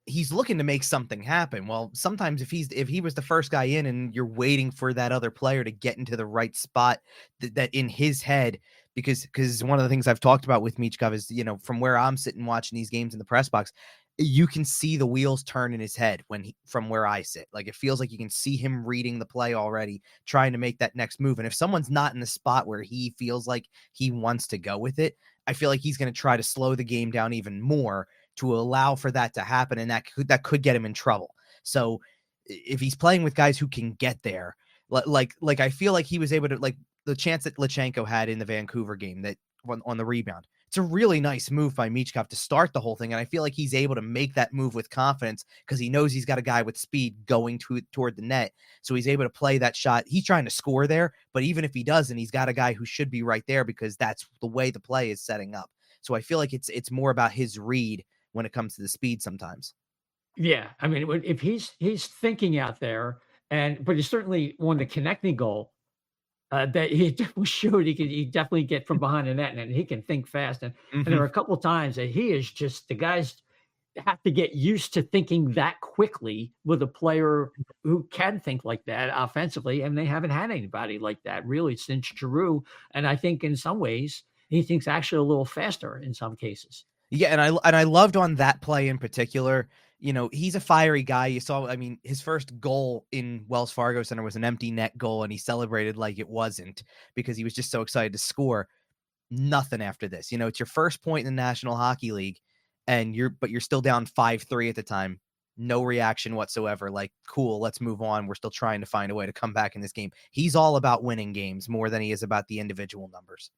he's looking to make something happen. Well, sometimes if he was the first guy in and you're waiting for that other player to get into the right spot that in his head, because one of the things I've talked about with Michkov is, from where I'm sitting watching these games in the press box, you can see the wheels turn in his head from where I sit. Like, it feels like you can see him reading the play already, trying to make that next move. And if someone's not in the spot where he feels like he wants to go with it, I feel like he's going to try to slow the game down even more to allow for that to happen. And that could get him in trouble. So if he's playing with guys who can get there, like I feel like he was able to, like the chance that Lutsenko had in the Vancouver game that on the rebound, it's a really nice move by Michkov to start the whole thing. And I feel like he's able to make that move with confidence because he knows he's got a guy with speed going toward the net. So he's able to play that shot. He's trying to score there, but even if he doesn't, he's got a guy who should be right there because that's the way the play is setting up. So I feel like it's more about his read when it comes to the speed sometimes. Yeah. I mean, if he's thinking out there, but he's certainly won the connecting goal. That he definitely showed he definitely get from behind the net, and he can think fast. And there are a couple of times that he is just, the guys have to get used to thinking that quickly with a player who can think like that offensively, and they haven't had anybody like that really since Giroux. And I think in some ways he thinks actually a little faster in some cases. Yeah, and I loved on that play in particular. He's a fiery guy. You saw, his first goal in Wells Fargo Center was an empty net goal, and he celebrated like it wasn't because he was just so excited to score. Nothing after this. It's your first point in the National Hockey League, and you're still down 5-3 at the time. no reaction whatsoever. Like, cool, let's move on. We're still trying to find a way to come back in this game. He's all about winning games more than he is about the individual numbers.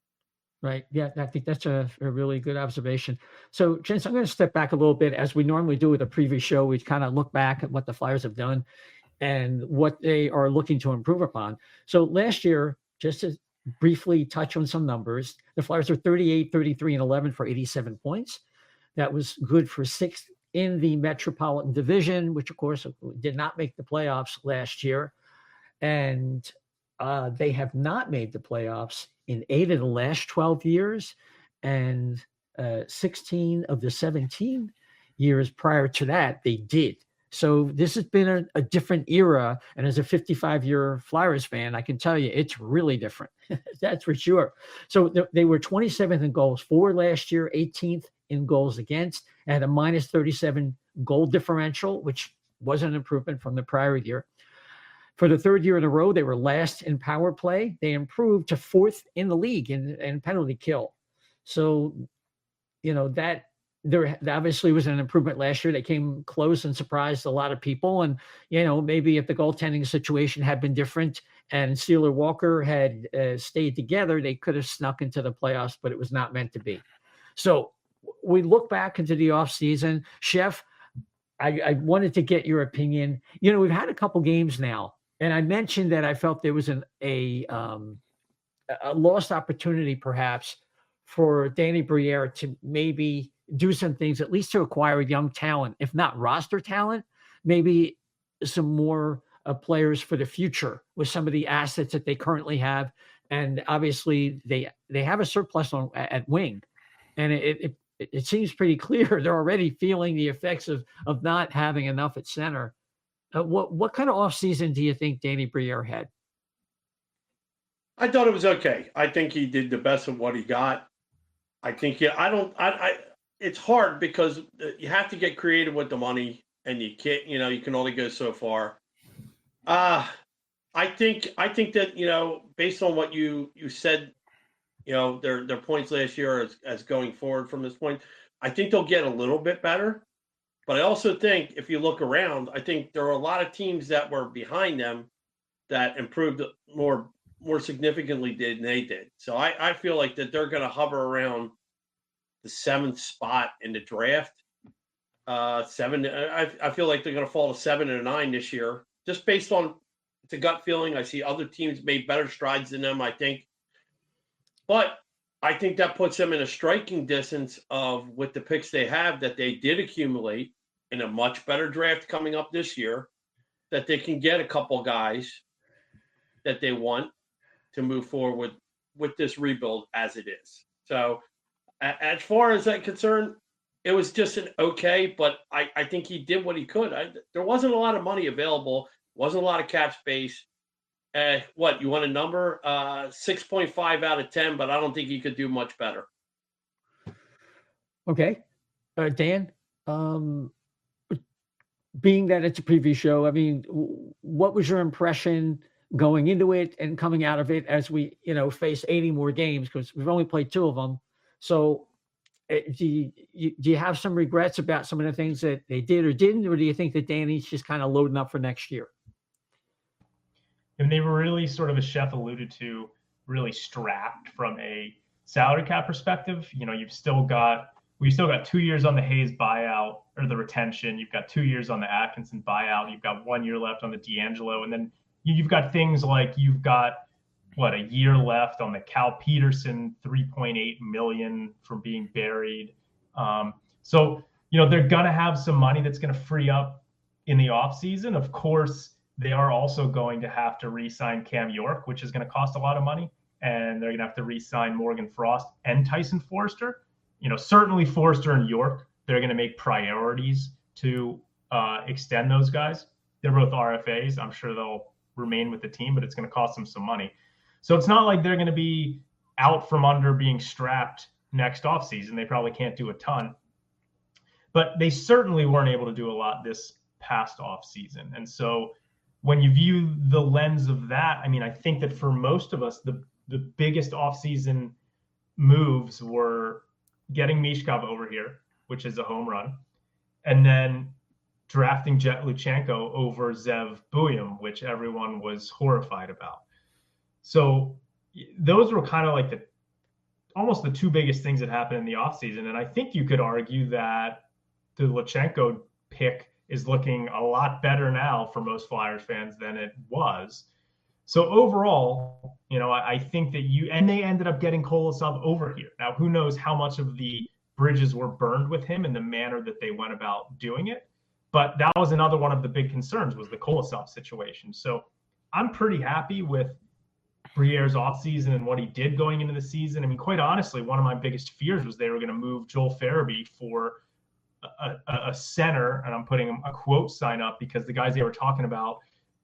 Right. Yeah, I think that's a really good observation. So, Gents, I'm going to step back a little bit. As we normally do with a previous show, we kind of look back at what the Flyers have done and what they are looking to improve upon. So last year, just to briefly touch on some numbers, the Flyers are 38, 33, and 11 for 87 points. That was good for sixth in the Metropolitan Division, which, of course, did not make the playoffs last year. And they have not made the playoffs in 8 of the last 12 years, and 16 of the 17 years prior to that, they did. So this has been a different era. And as a 55-year Flyers fan, I can tell you it's really different. That's for sure. So they were 27th in goals for last year, 18th in goals against, and had a minus 37 goal differential, which was an improvement from the prior year. For the third year in a row, they were last in power play. They improved to fourth in the league in penalty kill. So, that there obviously was an improvement last year. They came close and surprised a lot of people. And, maybe if the goaltending situation had been different and Steeler Walker had stayed together, they could have snuck into the playoffs, but it was not meant to be. So we look back into the offseason. Chef, I wanted to get your opinion. We've had a couple games now, and I mentioned that I felt there was a lost opportunity perhaps for Danny Briere to maybe do some things, at least to acquire young talent, if not roster talent, maybe some more players for the future with some of the assets that they currently have. And obviously they have a surplus at wing, and it seems pretty clear they're already feeling the effects of not having enough at center. What kind of offseason do you think Danny Briere had? I thought it was okay. I think he did the best of what he got. I think it's hard because you have to get creative with the money, and you can't, you can only go so far. I think that, based on what you said, their points last year as going forward from this point, I think they'll get a little bit better. But I also think if you look around, I think there are a lot of teams that were behind them that improved more significantly than they did. So I feel like that they're going to hover around the 7th spot in the draft. 7. I feel like they're going to fall to 7 and 9 this year, just based on the gut feeling. I see other teams made better strides than them, I think. But I think that puts them in a striking distance of with the picks they have that they did accumulate in a much better draft coming up this year, that they can get a couple guys that they want to move forward with this rebuild as it is. So as far as I'm concerned, it was just an okay, but I think he did what he could. There wasn't a lot of money available, wasn't a lot of cap space. What, you want a number? 6.5 out of 10, but I don't think he could do much better. Okay. Dan, being that it's a preview show, I mean, what was your impression going into it and coming out of it as we, face 80 more games, because we've only played 2 of them. So do you have some regrets about some of the things that they did or didn't, or do you think that Danny's just kind of loading up for next year? And they were really, sort of, as Chef alluded to, really strapped from a salary cap perspective. We've still got 2 years on the Hayes buyout or the retention. You've got 2 years on the Atkinson buyout. You've got 1 year left on the D'Angelo. And then you've got things like you've got, a year left on the Cal Peterson, $3.8 million from being buried. So, they're going to have some money that's going to free up in the offseason. Of course, they are also going to have to re-sign Cam York, which is going to cost a lot of money. And they're going to have to re-sign Morgan Frost and Tyson Forster. Certainly Forster and York, they're going to make priorities to extend those guys. They're both RFAs. I'm sure they'll remain with the team, but it's going to cost them some money. So it's not like they're going to be out from under being strapped next offseason. They probably can't do a ton. But they certainly weren't able to do a lot this past offseason. And so when you view the lens of that, I mean, I think that for most of us, the biggest offseason moves were getting Mishkov over here, which is a home run, and then drafting Jet Luchenko over Zev Buyum, which everyone was horrified about. So those were kind of like almost the two biggest things that happened in the offseason. And I think you could argue that the Luchenko pick is looking a lot better now for most Flyers fans than it was. So overall, I think that they ended up getting Kolosov over here. Now, who knows how much of the bridges were burned with him and the manner that they went about doing it. But that was another one of the big concerns, was the Kolosov situation. So I'm pretty happy with Briere's offseason and what he did going into the season. I mean, quite honestly, one of my biggest fears was they were going to move Joel Farabee for a center, and I'm putting a quote sign up because the guys they were talking about,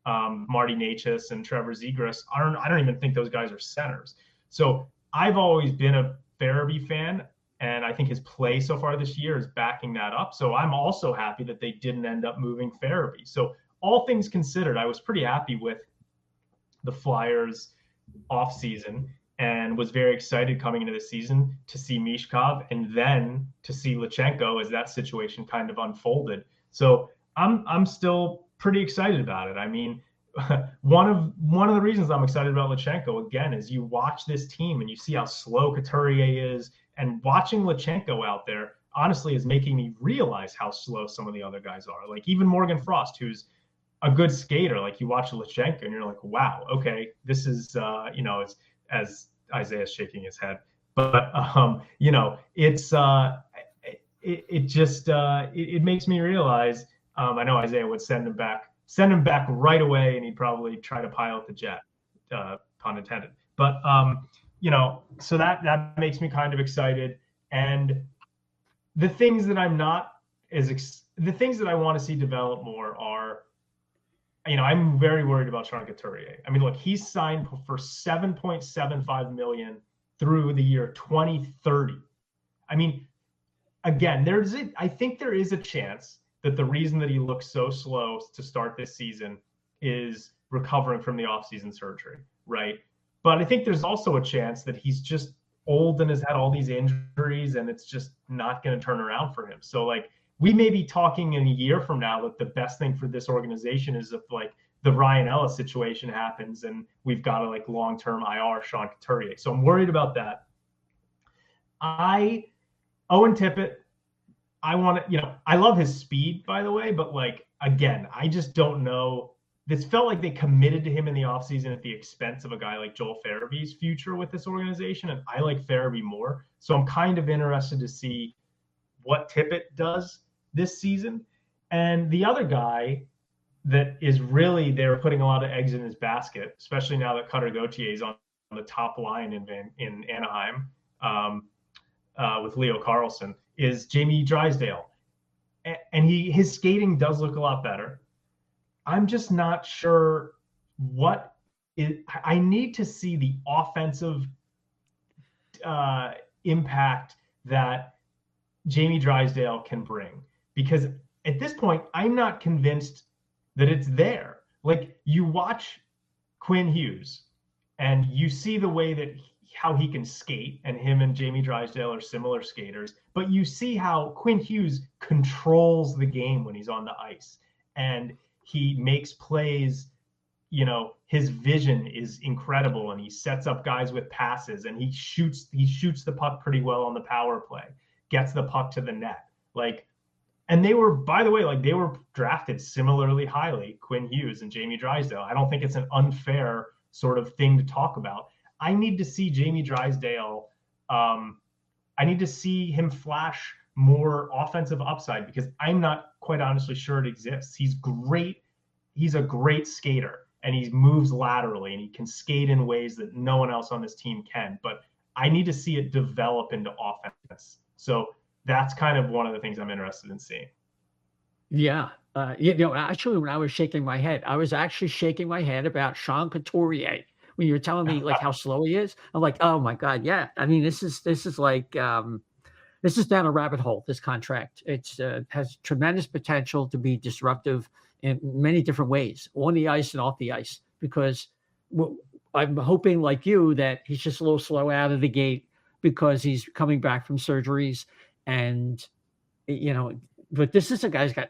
Marty Necas and Trevor Zegras, I don't even think those guys are centers. So I've always been a Farabee fan, and I think his play so far this year is backing that up. So I'm also happy that they didn't end up moving Farabee. So all things considered, I was pretty happy with the Flyers offseason and was very excited coming into the season to see Mishkov and then to see Luchenko as that situation kind of unfolded. So I'm still pretty excited about it. I mean, one of the reasons I'm excited about Luchenko, again, is you watch this team and you see how slow Couturier is, and watching Luchenko out there honestly is making me realize how slow some of the other guys are. Like even Morgan Frost, who's a good skater, like you watch Luchenko and you're like, wow, okay, this is, as Isaiah's shaking his head, but it's it makes me realize. I know Isaiah would send him back right away, and he'd probably try to pilot the jet, pun intended. But so that makes me kind of excited. And the things that I'm not the things that I want to see develop more are, I'm very worried about Sean Couturier. I mean, look, he's signed for $7.75 million through the year 2030. I mean, again, I think there is a chance that the reason that he looks so slow to start this season is recovering from the offseason surgery, right? But I think there's also a chance that he's just old and has had all these injuries and it's just not going to turn around for him. So like, we may be talking in a year from now that the best thing for this organization is if like the Ryan Ellis situation happens and we've got a like long-term IR Sean Couturier. So I'm worried about that. Owen Tippett, I want to, I love his speed, by the way, but like, again, I just don't know. This felt like they committed to him in the offseason at the expense of a guy like Joel Farabee's future with this organization. And I like Farabee more. So I'm kind of interested to see what Tippett does this season. And the other guy that is really, they're putting a lot of eggs in his basket, especially now that Cutter Gauthier is on the top line in Anaheim with Leo Carlsson, is Jamie Drysdale. And his skating does look a lot better. I'm just not sure I need to see the offensive impact that Jamie Drysdale can bring, because at this point, I'm not convinced that it's there. Like, you watch Quinn Hughes and you see the way that how he can skate, and him and Jamie Drysdale are similar skaters, but you see how Quinn Hughes controls the game when he's on the ice and he makes plays. His vision is incredible and he sets up guys with passes and he shoots the puck pretty well on the power play, gets the puck to the net. And they were, by the way, they were drafted similarly highly, Quinn Hughes and Jamie Drysdale. I don't think it's an unfair sort of thing to talk about. I need to see Jamie Drysdale. I need to see him flash more offensive upside, because I'm not quite honestly sure it exists. He's great. He's a great skater and he moves laterally and he can skate in ways that no one else on this team can. But I need to see it develop into offense. So that's kind of one of the things I'm interested in seeing. Yeah. Actually, when I was shaking my head, I was actually shaking my head about Sean Couturier. When you were telling me how slow he is, I'm like, oh my God, yeah. I mean, this is down a rabbit hole. This contract, it's has tremendous potential to be disruptive in many different ways, on the ice and off the ice. Because I'm hoping, like you, that he's just a little slow out of the gate because he's coming back from surgeries, and but this is a guy's got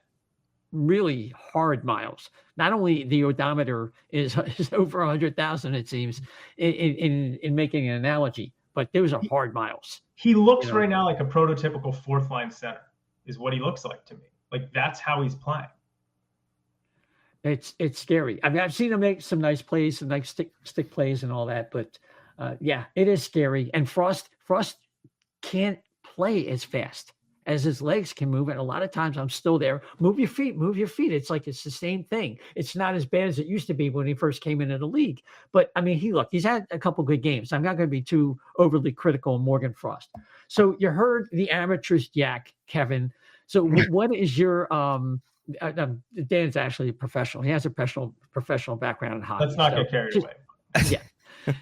really hard miles. Not only the odometer is over 100,000, it seems, in making an analogy, but those are hard miles. He looks right now like a prototypical fourth line center, is what he looks like to me. Like, that's how he's playing. It's scary. I mean, I've seen him make some nice plays, some nice stick plays and all that, but yeah, it is scary. And Frost can't play as fast as his legs can move. And a lot of times I'm still there. Move your feet, move your feet. It's like it's the same thing. It's not as bad as it used to be when he first came into the league. But I mean, he's had a couple good games. I'm not going to be too overly critical of Morgan Frost. So you heard the amateurs yak, Kevin. So what is your Dan's actually a professional. He has a professional background in hockey. Let's not get carried away. Yeah.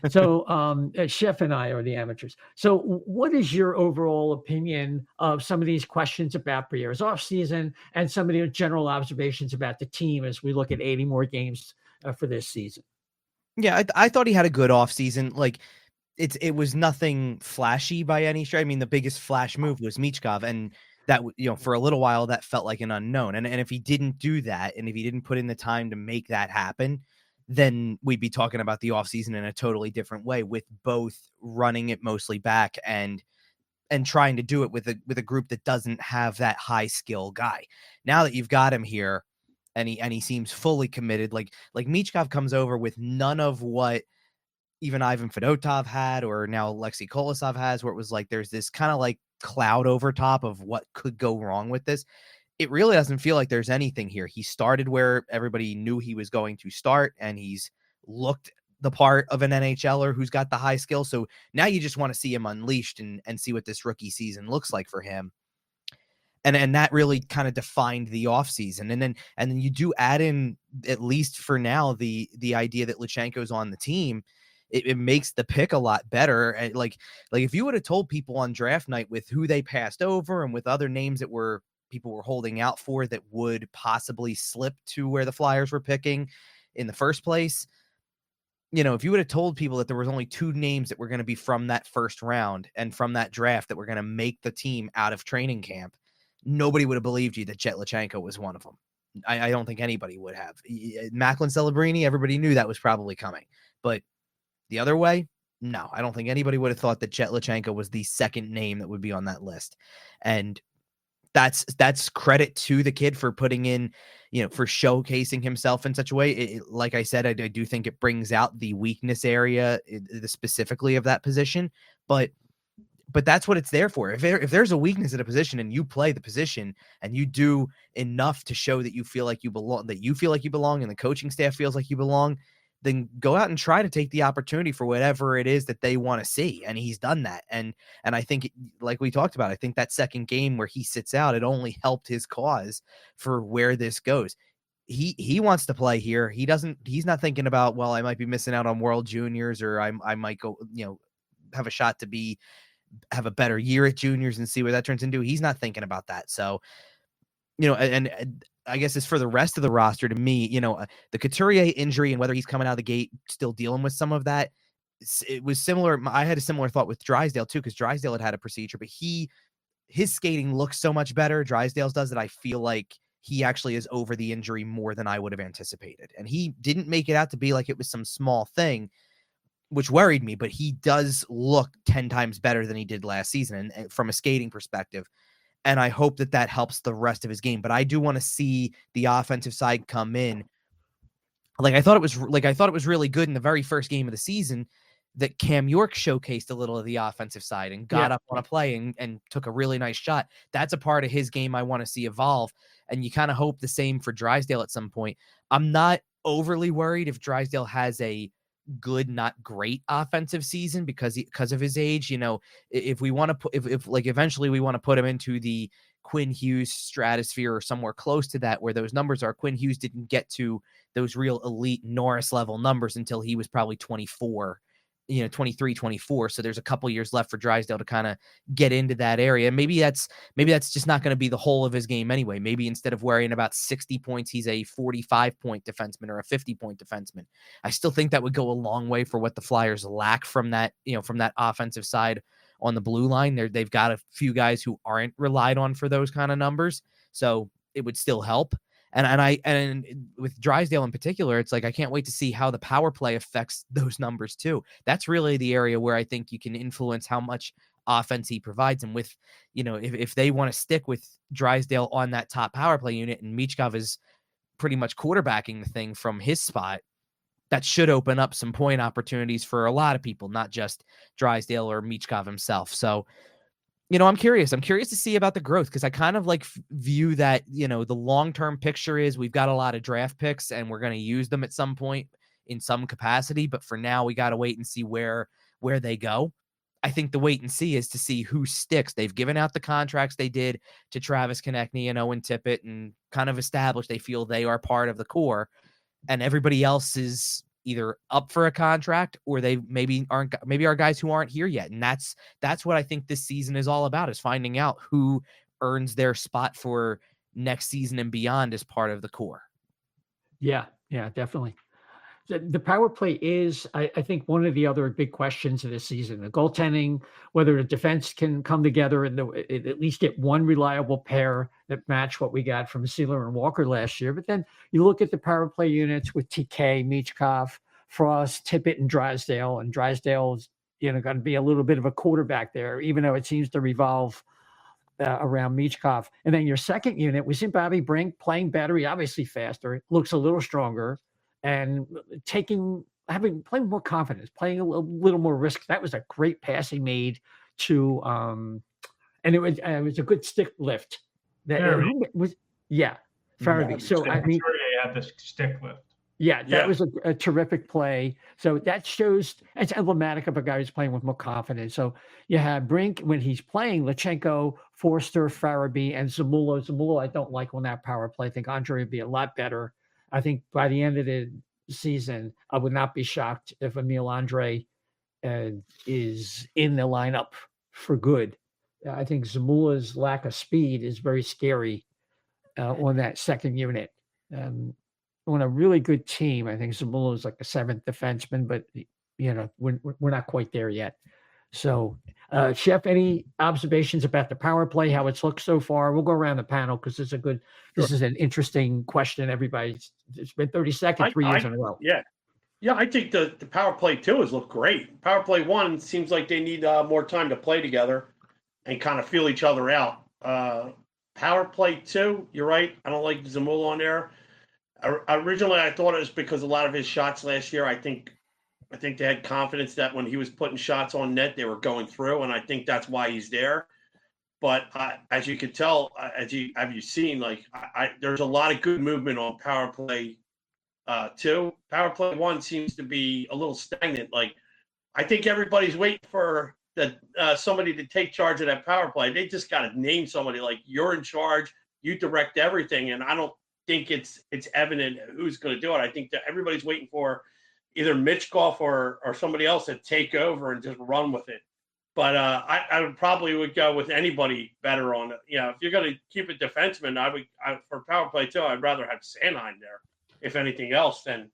So Chef and I are the amateurs. So what is your overall opinion of some of these questions about Briere's offseason and some of the general observations about the team as we look at 80 more games for this season? Yeah, I thought he had a good offseason. Like, it was nothing flashy by any stretch. I mean, the biggest flash move was Michkov, and that, for a little while that felt like an unknown. And if he didn't do that, and if he didn't put in the time to make that happen, then we'd be talking about the offseason in a totally different way, with both running it mostly back and trying to do it with a group that doesn't have that high skill guy. Now that you've got him here and he seems fully committed, like Michkov comes over with none of what even Ivan Fedotov had, or now Alexei Kolosov has, where it was like there's this kind of like cloud over top of what could go wrong with this. It really doesn't feel like there's anything here. He started where everybody knew he was going to start, and he's looked the part of an NHLer who's got the high skill. So now you just want to see him unleashed and see what this rookie season looks like for him. And that really kind of defined the offseason. And then you do add in, at least for now, the idea that Luchenko's on the team. It makes the pick a lot better. And like if you would have told people on draft night with who they passed over and with other names that people were holding out for that would possibly slip to where the Flyers were picking in the first place, if you would have told people that there was only two names that were going to be from that first round and from that draft that were going to make the team out of training camp, nobody would have believed you that Jet Luchenko was one of them. I don't think anybody would have. Macklin Celebrini, everybody knew that was probably coming, but the other way, no, I don't think anybody would have thought that Jet Luchenko was the second name that would be on that list. And that's credit to the kid for putting in, for showcasing himself in such a way. Like I said, I do think it brings out the weakness area specifically of that position, but that's what it's there for. If there's a weakness at a position and you play the position and you do enough to show that you feel like you belong, and the coaching staff feels like you belong, then go out and try to take the opportunity for whatever it is that they want to see. And he's done that. And I think, like we talked about, I think that second game where he sits out, it only helped his cause for where this goes. He wants to play here. He's not thinking about, well, I might be missing out on World Juniors, or I might go, have a shot to have a better year at juniors and see what that turns into. He's not thinking about that. So, and I guess it's for the rest of the roster. To me, the Couturier injury and whether he's coming out of the gate still dealing with some of that, it was similar. I had a similar thought with Drysdale too, because Drysdale had a procedure, but his skating looks so much better, Drysdale's does, that I feel like he actually is over the injury more than I would have anticipated. And he didn't make it out to be like it was some small thing, which worried me, but he does look 10 times better than he did last season, and from a skating perspective. And I hope that helps the rest of his game. But I do want to see the offensive side come in. I thought it was really good in the very first game of the season that Cam York showcased a little of the offensive side and got up on a play and took a really nice shot. That's a part of his game I want to see evolve. And you kind of hope the same for Drysdale at some point. I'm not overly worried if Drysdale has a good, not great offensive season because of his age. If we want to put, if eventually we want to put him into the Quinn Hughes stratosphere or somewhere close to that, where those numbers are. Quinn Hughes didn't get to those real elite Norris level numbers until he was probably 24, 23, 24. So there's a couple years left for Drysdale to kind of get into that area. Maybe that's just not going to be the whole of his game anyway. Maybe instead of worrying about 60 points, he's a 45-point defenseman or a 50-point defenseman. I still think that would go a long way for what the Flyers lack from that, from that offensive side on the blue line. They've got a few guys who aren't relied on for those kind of numbers. So it would still help. And with Drysdale in particular, it's like I can't wait to see how the power play affects those numbers too. That's really the area where I think you can influence how much offense he provides. And with, if they want to stick with Drysdale on that top power play unit and Michkov is pretty much quarterbacking the thing from his spot, that should open up some point opportunities for a lot of people, not just Drysdale or Michkov himself. So, I'm curious. I'm curious to see about the growth because I kind of view that, the long-term picture is we've got a lot of draft picks and we're going to use them at some point in some capacity. But for now, we got to wait and see where they go. I think the wait and see is to see who sticks. They've given out the contracts they did to Travis Konechny and Owen Tippett and kind of established they feel they are part of the core. And everybody else is either up for a contract or they maybe are guys who aren't here yet. And that's what I think this season is all about, is finding out who earns their spot for next season and beyond as part of the core. Yeah, definitely. The power play is, I think, one of the other big questions of this season. The goaltending, whether the defense can come together and at least get one reliable pair that match what we got from Sealer and Walker last year. But then you look at the power play units with TK, Michkov, Frost, Tippett, and Drysdale. And Drysdale's, going to be a little bit of a quarterback there, even though it seems to revolve around Michkov. And then your second unit, we see Bobby Brink playing better. He obviously faster, looks a little stronger. And playing more confidence, playing a little more risk. That was a great pass he made to, and it was a good stick lift. Farabee. Farabee. So I mean, had the stick lift. Yeah, that was a terrific play. So that shows it's emblematic of a guy who's playing with more confidence. So you have Brink when he's playing, Lachenko, Forster, Farabee, and Zamula. Zamula, I don't like on that power play. I think Andre would be a lot better. I think by the end of the season, I would not be shocked if Emil Andre is in the lineup for good. I think Zamula's lack of speed is very scary on that second unit. On a really good team, I think Zamula is like a seventh defenseman, but we're not quite there yet. So, Chef, any observations about the power play, how it's looked so far? We'll go around the panel because this is an interesting question. It's been 30 seconds, 3 years in a row. Yeah. I think the power play too has looked great. Power play one seems like they need more time to play together and kind of feel each other out. Power play two, you're right. I don't like Zamula on there. Originally, I thought it was because a lot of his shots last year, I think they had confidence that when he was putting shots on net, they were going through, and I think that's why he's there. But as you could tell, have you seen, there's a lot of good movement on power play two. Power play one seems to be a little stagnant. I think everybody's waiting for somebody to take charge of that power play. They just got to name somebody you're in charge, you direct everything, and I don't think it's evident who's going to do it. I think that everybody's waiting for either Michkov or somebody else to take over and just run with it. But I would probably go with anybody better on it. If you're going to keep a defenseman, for power play too, I'd rather have Sanheim there, if anything else, than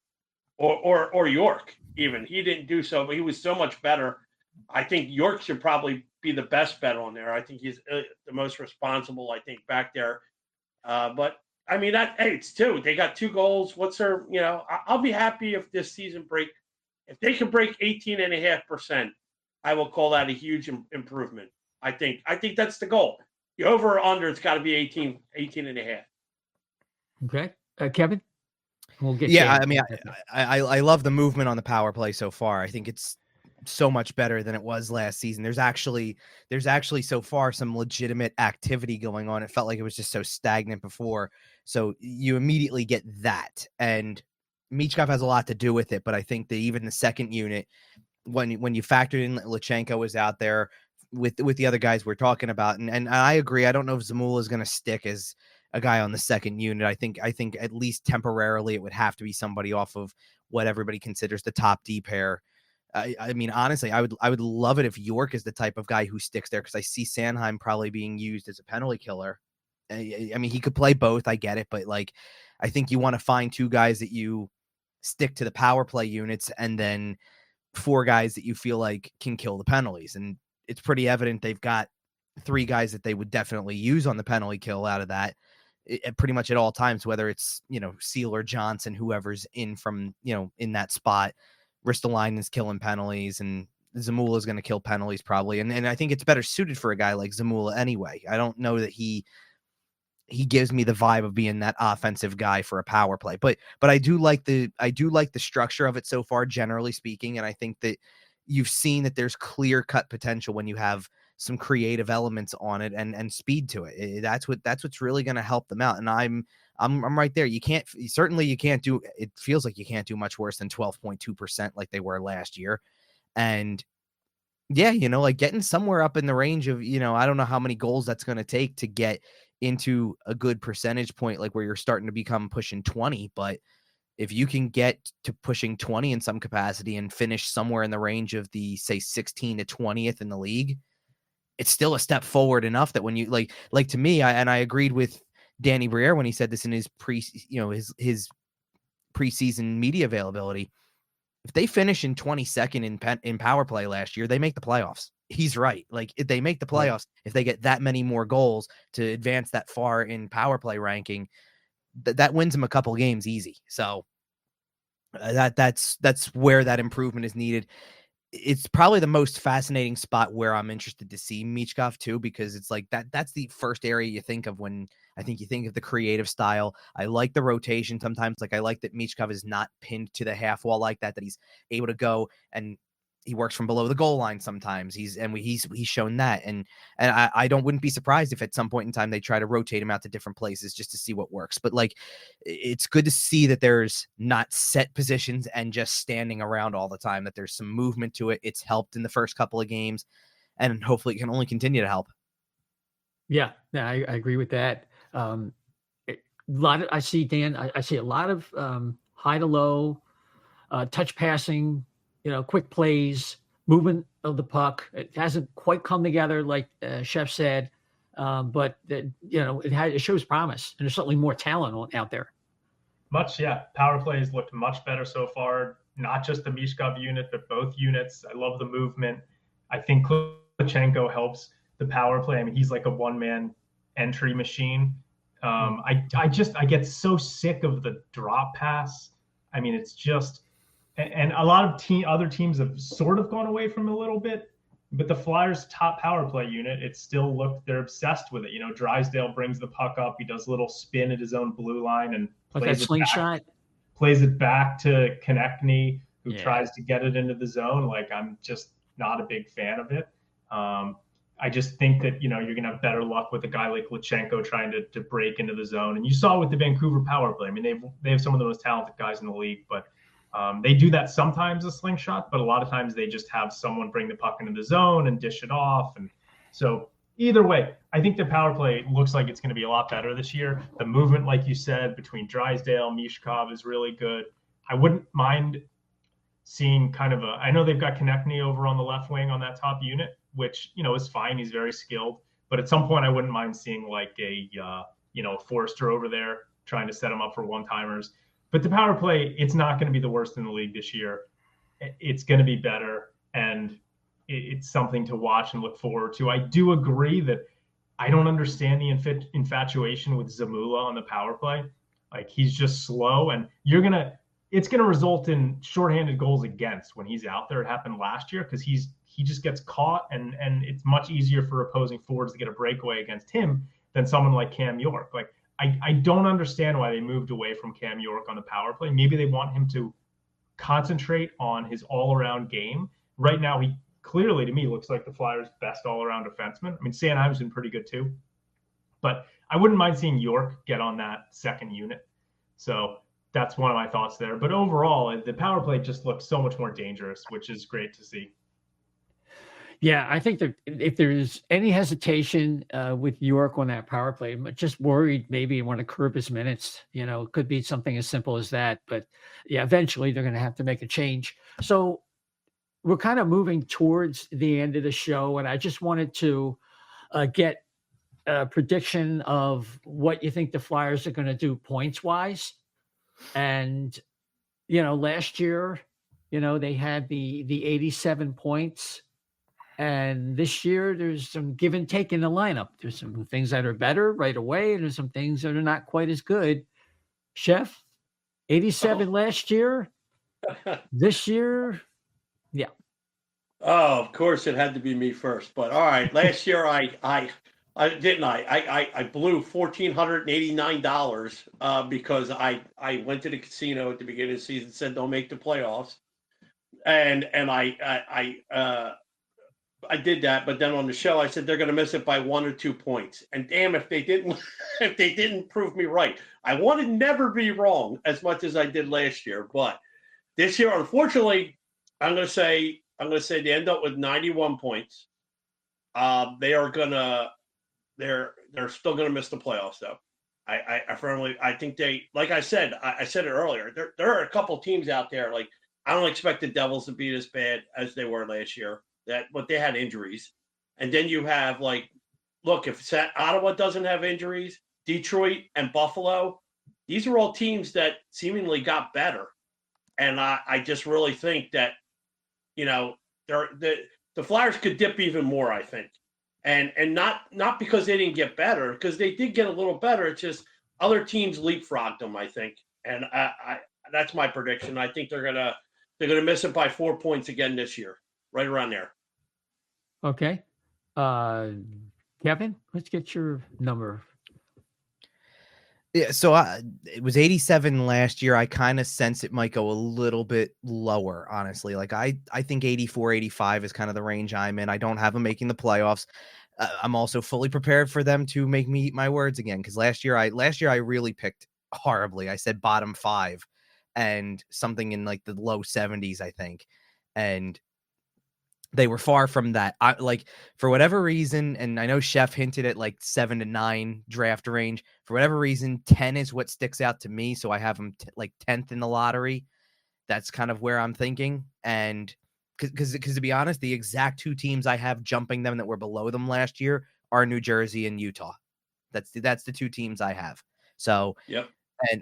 or York. Even he didn't do so, but he was so much better. I think York should probably be the best bet on there. I think he's the most responsible. I think back there, but. I mean, it's two. They got 2 goals. I'll be happy if this season if they can break 18.5%, I will call that a huge improvement. I think that's the goal. The over or under, it's got to be 18.5. Okay. Kevin? We'll get I mean, I love the movement on the power play so far. I think it's so much better than it was last season. There's actually so far some legitimate activity going on. It felt like it was just so stagnant before. So you immediately get that. And Michkov has a lot to do with it, but I think that even the second unit, when you factor in Lachenko was out there with the other guys we're talking about, and I agree. I don't know if Zamula is going to stick as a guy on the second unit. I think at least temporarily it would have to be somebody off of what everybody considers the top D pair. I mean, honestly, I would love it if York is the type of guy who sticks there, because I see Sanheim probably being used as a penalty killer. I mean, he could play both. I get it. But I think you want to find 2 guys that you stick to the power play units and then 4 guys that you feel like can kill the penalties. And it's pretty evident they've got 3 guys that they would definitely use on the penalty kill out of that. pretty much at all times, whether it's, Seal or Johnson, whoever's in from, in that spot. Ristolainen's killing penalties, and Zamula is going to kill penalties probably. And I think it's better suited for a guy like Zamula anyway. I don't know that he gives me the vibe of being that offensive guy for a power play, but I do like the structure of it so far, generally speaking. And I think that you've seen that there's clear cut potential when you have some creative elements on it and speed to it. That's what's really going to help them out. And I'm right there. You can't do, it feels like you can't do much worse than 12.2% like they were last year. And yeah, like getting somewhere up in the range of, I don't know how many goals that's going to take to get into a good percentage point, like where you're starting to become pushing 20. But if you can get to pushing 20 in some capacity and finish somewhere in the range of the, say, 16 to 20th in the league, it's still a step forward enough that when you like to me, I agreed with Danny Briere when he said this in his his preseason media availability. If they finish in 22nd in power play last year, they make the playoffs. He's right. Like, if they make the playoffs, right, if they get that many more goals to advance that far in power play ranking, that wins them a couple games easy. So that's where that improvement is needed. It's probably the most fascinating spot where I'm interested to see Michkov too, because it's like that's the first area you think of when I think you think of the creative style. I like the rotation sometimes. Like, I like that Michkov is not pinned to the half wall like that he's able to go, and he works from below the goal line sometimes. He's shown that. And I wouldn't be surprised if at some point in time they try to rotate him out to different places just to see what works. But like, it's good to see that there's not set positions and just standing around all the time, that there's some movement to it. It's helped in the first couple of games, and hopefully it can only continue to help. Yeah, I agree with that. I see a lot of high to low, touch passing, quick plays, movement of the puck. It hasn't quite come together like Chef said, but it shows promise, and there's certainly more talent out there. Power plays looked much better so far. Not just the Michkov unit, but both units. I love the movement. I think Klitschenko helps the power play. I mean, he's like a one-man entry machine. I get so sick of the drop pass. I mean, it's just, and a lot of other teams have sort of gone away from it a little bit, but the Flyers' top power play unit, they're obsessed with it. Drysdale brings the puck up. He does a little spin at his own blue line and plays it back to Konechny, who tries to get it into the zone. Like, I'm just not a big fan of it. I just think that, you're going to have better luck with a guy like Klitschenko trying to break into the zone. And you saw with the Vancouver power play, I mean, they have some of the most talented guys in the league, but they do that sometimes, a slingshot, but a lot of times they just have someone bring the puck into the zone and dish it off. And so either way, I think the power play looks like it's going to be a lot better this year. The movement, like you said, between Drysdale, Michkov is really good. I wouldn't mind seeing I know they've got Konechny over on the left wing on that top unit, which, is fine. He's very skilled. But at some point, I wouldn't mind seeing like a Forster over there trying to set him up for one-timers. But the power play, it's not going to be the worst in the league this year. It's going to be better, and it's something to watch and look forward to. I do agree that I don't understand the infatuation with Zamula on the power play. Like, he's just slow, and it's going to result in shorthanded goals against when he's out there. It happened last year because he just gets caught, and it's much easier for opposing forwards to get a breakaway against him than someone like Cam York. Like, I don't understand why they moved away from Cam York on the power play. Maybe they want him to concentrate on his all-around game. Right now, he clearly, to me, looks like the Flyers' best all-around defenseman. I mean, Sanheim's been pretty good too. But I wouldn't mind seeing York get on that second unit. So that's one of my thoughts there. But overall, the power play just looks so much more dangerous, which is great to see. Yeah, I think that if there's any hesitation with York on that power play, I'm just worried maybe you want to curb his minutes. It could be something as simple as that. But yeah, eventually they're going to have to make a change. So we're kind of moving towards the end of the show, and I just wanted to get a prediction of what you think the Flyers are going to do points-wise. And, last year, they had the 87 points. And this year, there's some give and take in the lineup. There's some things that are better right away, and there's some things that are not quite as good. Chef, 87 last year. This year, yeah. Oh, of course it had to be me first. But all right, last year I blew $1,489 because I went to the casino at the beginning of the season, said don't make the playoffs, and I did that. But then on the show I said they're going to miss it by 1 or 2 points, and damn if they didn't if they didn't prove me right. I want to never be wrong as much as I did last year, but this year, unfortunately, I'm going to say they end up with 91 points. They're still gonna miss the playoffs though. I think they, like I said it earlier. There are a couple teams out there, like I don't expect the Devils to be as bad as they were last year. But they had injuries, and then you have look, if Ottawa doesn't have injuries, Detroit and Buffalo, these are all teams that seemingly got better, and I just really think that. The Flyers could dip even more, I think, and not because they didn't get better, because they did get a little better. It's just other teams leapfrogged them, I think, and I that's my prediction. I think they're gonna miss it by 4 points again this year, right around there. Okay, Kevin, let's get your number. Yeah, so it was 87 last year. I kind of sense it might go a little bit lower, honestly. Like I think 84, 85 is kind of the range I'm in. I don't have them making the playoffs. I'm also fully prepared for them to make me eat my words again, because last year I really picked horribly. I said bottom 5 and something in like the low 70s, I think, and they were far from that. For whatever reason, and I know Chef hinted at like 7 to 9 draft range. For whatever reason, 10 is what sticks out to me. So I have them like 10th in the lottery. That's kind of where I'm thinking. And because to be honest, the exact 2 teams I have jumping them that were below them last year are New Jersey and Utah. That's the 2 teams I have. So yep.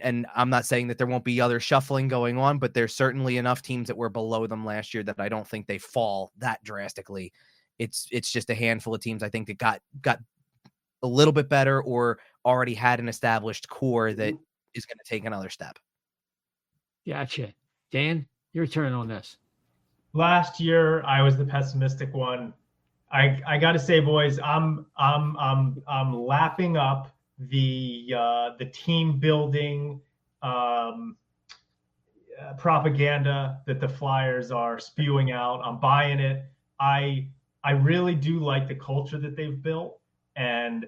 And I'm not saying that there won't be other shuffling going on, but there's certainly enough teams that were below them last year that I don't think they fall that drastically. It's just a handful of teams I think that got a little bit better or already had an established core that is going to take another step. Gotcha. Dan, your turn on this. Last year I was the pessimistic one. I got to say, boys, I'm lapping up the team building propaganda that the Flyers are spewing out. I'm buying it. I really do like the culture that they've built, and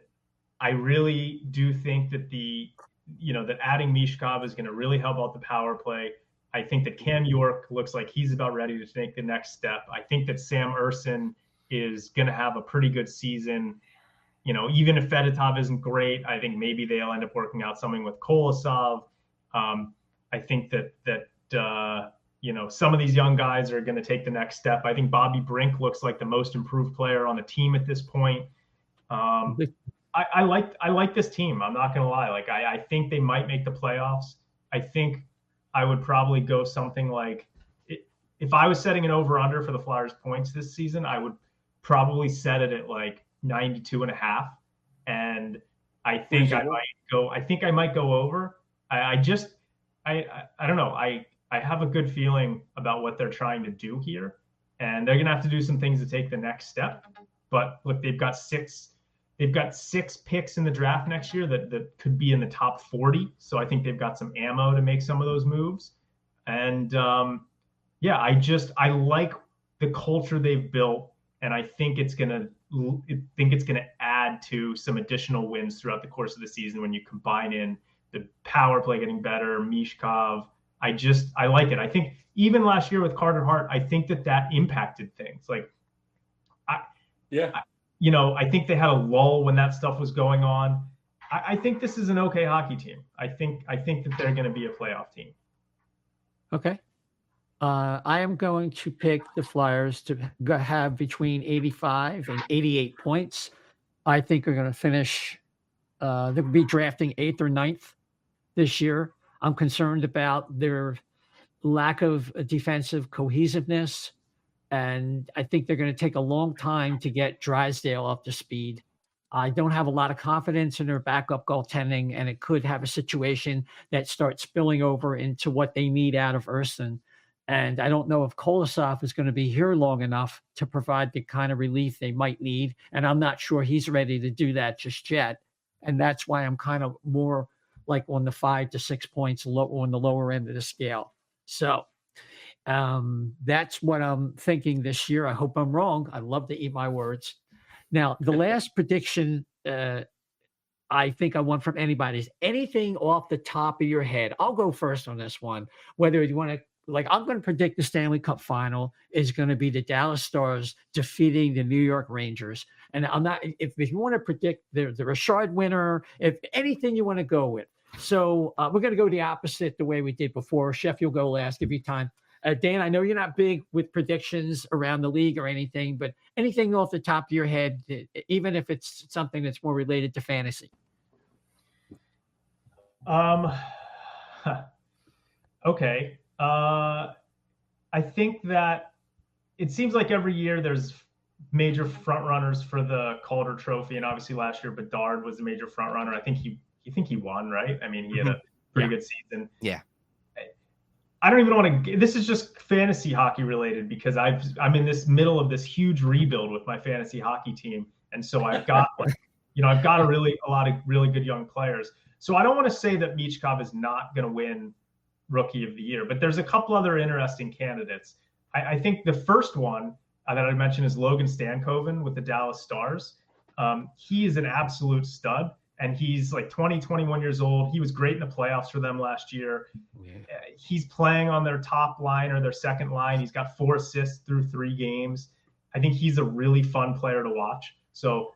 I really do think that that adding Mishkov is going to really help out the power play. I think that Cam York looks like he's about ready to take the next step. I think that Sam Urson is going to have a pretty good season. Even if Fedotov isn't great, I think maybe they'll end up working out something with Kolosov. I think that some of these young guys are going to take the next step. I think Bobby Brink looks like the most improved player on the team at this point. I like this team. I'm not going to lie. I think they might make the playoffs. I think I would probably go something like, if I was setting an over-under for the Flyers points this season, I would probably set it at like 92.5, and I think I might go over. I don't know. I have a good feeling about what they're trying to do here, and they're gonna have to do some things to take the next step. But look, they've got 6 picks in the draft next year that could be in the top 40. So I think they've got some ammo to make some of those moves. And I like the culture they've built, and I think it's gonna add to some additional wins throughout the course of the season when you combine in the power play getting better, Mishkov. I like it. I think even last year with Carter Hart, I think that impacted things. I think they had a lull when that stuff was going on. I think this is an okay hockey team. I think that they're going to be a playoff team. Okay. I am going to pick the Flyers to have between 85 and 88 points. I think they're going to finish, they'll be drafting 8th or 9th this year. I'm concerned about their lack of defensive cohesiveness. And I think they're going to take a long time to get Drysdale up to speed. I don't have a lot of confidence in their backup goaltending, and it could have a situation that starts spilling over into what they need out of Erston. And I don't know if Kolosov is going to be here long enough to provide the kind of relief they might need. And I'm not sure he's ready to do that just yet. And that's why I'm kind of more like on the 5 to 6 points on the lower end of the scale. So that's what I'm thinking this year. I hope I'm wrong. I love to eat my words. Now, the last prediction I think I want from anybody is anything off the top of your head. I'll go first on this one. Whether you want to, like, I'm going to predict the Stanley Cup final is going to be the Dallas Stars defeating the New York Rangers. And I'm not, if you want to predict the Richard winner, if anything you want to go with. So we're going to go the opposite the way we did before. Chef, you'll go last. Give you time. Dan, I know you're not big with predictions around the league or anything, but anything off the top of your head, even if it's something that's more related to fantasy. Okay. I think that it seems like every year there's major front runners for the Calder Trophy, and obviously last year Bedard was the major front runner. I think he won, right? I mean, he had a pretty good season. Yeah. I don't even want to. This is just fantasy hockey related because I'm in this middle of this huge rebuild with my fantasy hockey team, and so I've got I've got a lot of really good young players. So I don't want to say that Michkov is not going to win Rookie of the Year, but there's a couple other interesting candidates. I think the first one that I mentioned is Logan Stankoven with the Dallas Stars. He is an absolute stud. And he's like 21 years old. He was great in the playoffs for them last year. Yeah. He's playing on their top line or their second line. He's got 4 assists through 3 games. I think he's a really fun player to watch. So,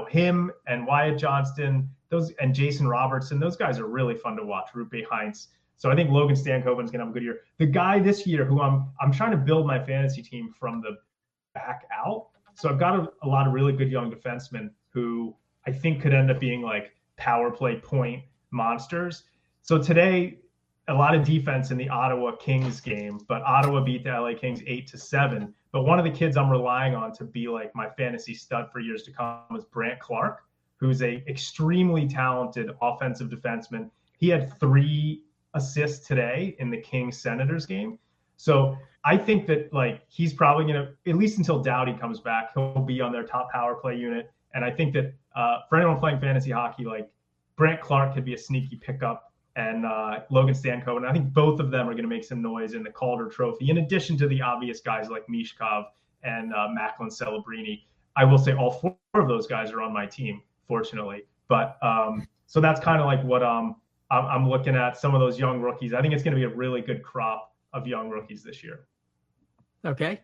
him and Wyatt Johnston, and Jason Robertson, those guys are really fun to watch. Rupe Heinz. So I think Logan Stankoven's gonna have a good year. The guy this year who I'm trying to build my fantasy team from the back out. So I've got a lot of really good young defensemen who I think could end up being like power play point monsters. So today, a lot of defense in the Ottawa Kings game, but Ottawa beat the LA Kings 8-7. But one of the kids I'm relying on to be like my fantasy stud for years to come is Brant Clark, who's a extremely talented offensive defenseman. He had 3 assists today in the Kings Senators game. So I think that like he's probably going to, at least until Doughty comes back, he'll be on their top power play unit. And I think that for anyone playing fantasy hockey, like Brant Clark could be a sneaky pickup, and Logan Stankoven. I think both of them are going to make some noise in the Calder Trophy, in addition to the obvious guys like Michkov and Macklin Celebrini. I will say all 4 of those guys are on my team, fortunately. But so that's kind of like what I'm looking at, some of those young rookies. I think it's going to be a really good crop of young rookies this year. Okay.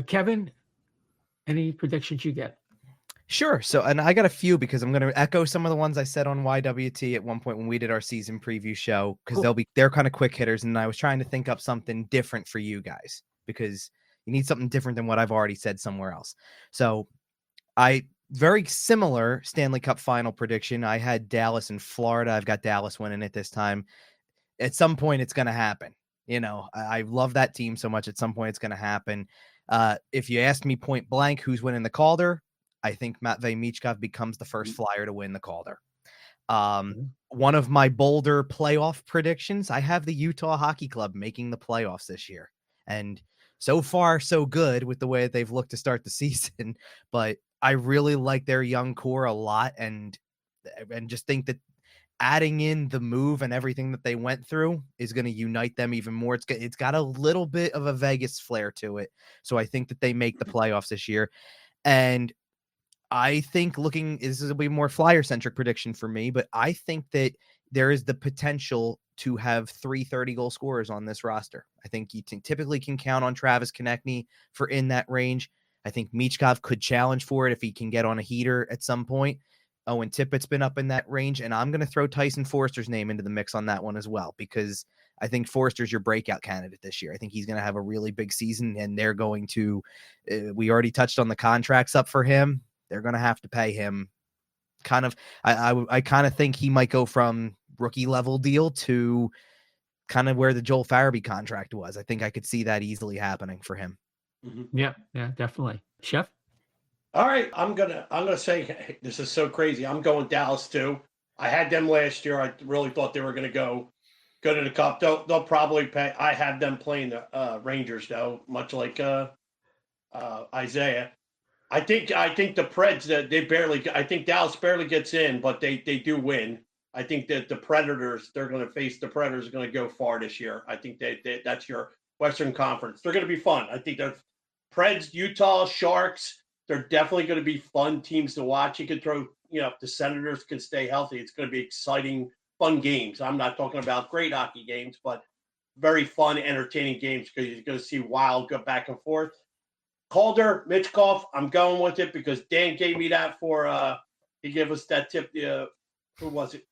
Kevin, any predictions you get? Sure. So, and I got a few because I'm going to echo some of the ones I said on YWT at one point when we did our season preview show, because they're kind of quick hitters. And I was trying to think up something different for you guys because you need something different than what I've already said somewhere else. So very similar Stanley Cup final prediction. I had Dallas and Florida. I've got Dallas winning it this time. At some point it's going to happen. I love that team so much. At some point it's going to happen. If you asked me point blank, who's winning the Calder, I think Matvei Michkov becomes the first Flyer to win the Calder. One of my bolder playoff predictions, I have the Utah Hockey Club making the playoffs this year. And so far, so good with the way that they've looked to start the season. But I really like their young core a lot, and just think that adding in the move and everything that they went through is going to unite them even more. It's got a little bit of a Vegas flair to it. So I think that they make the playoffs this year. And I think this will be a more Flyer-centric prediction for me, but I think that there is the potential to have 3 30-goal scorers on this roster. I think you typically can count on Travis Konechny for in that range. I think Michkov could challenge for it if he can get on a heater at some point. Owen Tippett's been up in that range, and I'm going to throw Tyson Forster's name into the mix on that one as well, because I think Forster's your breakout candidate this year. I think he's going to have a really big season, and they're going to we already touched on the contracts up for him. They're going to have to pay him kind of. I kind of think he might go from rookie level deal to kind of where the Joel Farabee contract was. I think I could see that easily happening for him. Yeah, definitely. Chef? All right, I'm gonna say hey, this is so crazy. I'm going Dallas too. I had them last year. I really thought they were going to go to the Cup. They'll probably pay. I have them playing the Rangers though, much like Isaiah. I think the Preds that they barely. I think Dallas barely gets in, but they do win. I think that the Predators, they're going to face the Predators, are going to go far this year. I think that's your Western Conference. They're going to be fun. I think the Preds, Utah, Sharks. They're definitely going to be fun teams to watch. You could throw, if the Senators can stay healthy, it's going to be exciting, fun games. I'm not talking about great hockey games, but very fun, entertaining games because you're going to see Wild go back and forth. Calder, Mitchkov, I'm going with it because Dan gave me that for he gave us that tip. Who was it?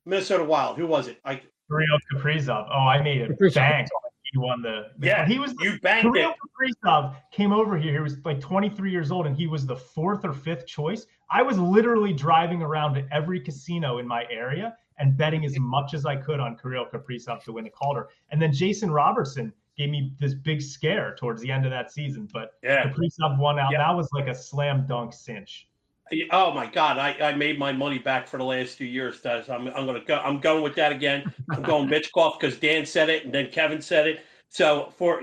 Minnesota Wild. Who was it? Kirill Kaprizov. Oh, I made it bank. He won the he was you banked Kirill it. Kaprizov came over here. He was like 23 years old, and he was the 4th or 5th choice. I was literally driving around to every casino in my area and betting as much as I could on Kirill Kaprizov to win the Calder. And then Jason Robertson gave me this big scare towards the end of that season. But Kaprizov won out. Yeah. That was like a slam dunk cinch. Oh my God! I made my money back for the last 2 years. I'm going with that again. I'm going Mitchkov because Dan said it and then Kevin said it. So for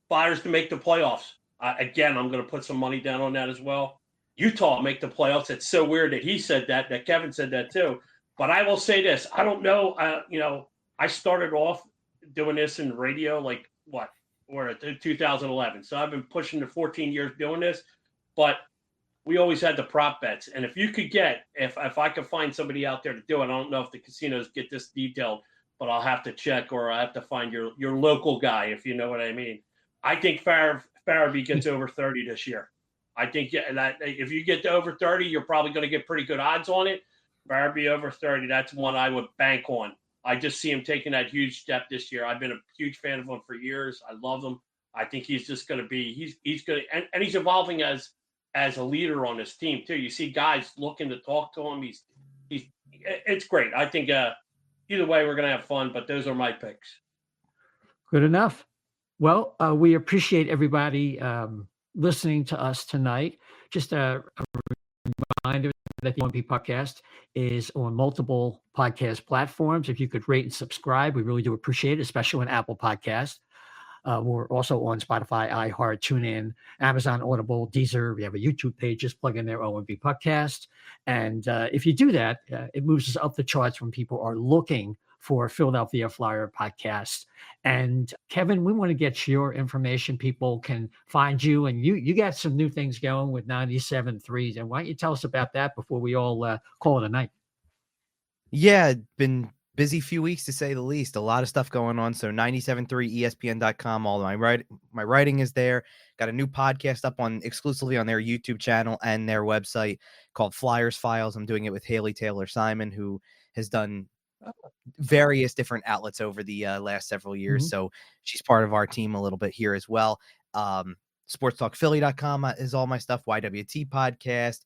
Flyers to make the playoffs again, I'm going to put some money down on that as well. Utah make the playoffs. It's so weird that he said that Kevin said that too. But I will say this: I don't know. I started off doing this in radio we're at 2011. So I've been pushing the 14 years doing this, but we always had the prop bets. And if you could if I could find somebody out there to do it, I don't know if the casinos get this detailed, but I'll have to check or I have to find your local guy, if you know what I mean. I think Farabee gets over 30 this year. I think that if you get to over 30, you're probably going to get pretty good odds on it. Farabee over 30, that's one I would bank on. I just see him taking that huge step this year. I've been a huge fan of him for years. I love him. I think he's just going to be he's going to and he's evolving as a leader on this team too. You see guys looking to talk to him. It's great. I think either way we're going to have fun, but those are my picks. Good enough. Well, we appreciate everybody listening to us tonight. Just a reminder that the O&B Puckcast is on multiple podcast platforms. If you could rate and subscribe, we really do appreciate it, especially on Apple Podcasts. We're also on Spotify, iHeart, TuneIn, Amazon Audible, Deezer. We have a YouTube page. Just plug in their O&B Puckcast. And if you do that, it moves us up the charts when people are looking for Philadelphia Flyer podcast. And Kevin, we want to get your information. People can find you, and you got some new things going with 97.3. And why don't you tell us about that before we all call it a night? Yeah, been busy few weeks to say the least. A lot of stuff going on. So 97.3ESPN.com. All my writing is there. Got a new podcast up exclusively on their YouTube channel and their website called Flyers Files. I'm doing it with Haley Taylor Simon, who has done various different outlets over the last several years. Mm-hmm. So she's part of our team a little bit here as well. SportsTalkPhilly.com is all my stuff. YWT podcast,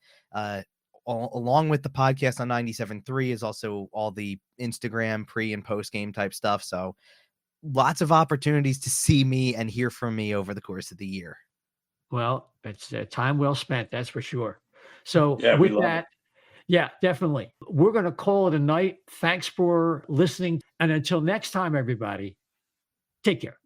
along with the podcast on 97.3 is also all the Instagram pre and post game type stuff. So lots of opportunities to see me and hear from me over the course of the year. Well, it's time well spent. That's for sure. So with that, yeah, definitely. We're going to call it a night. Thanks for listening. And until next time, everybody, take care.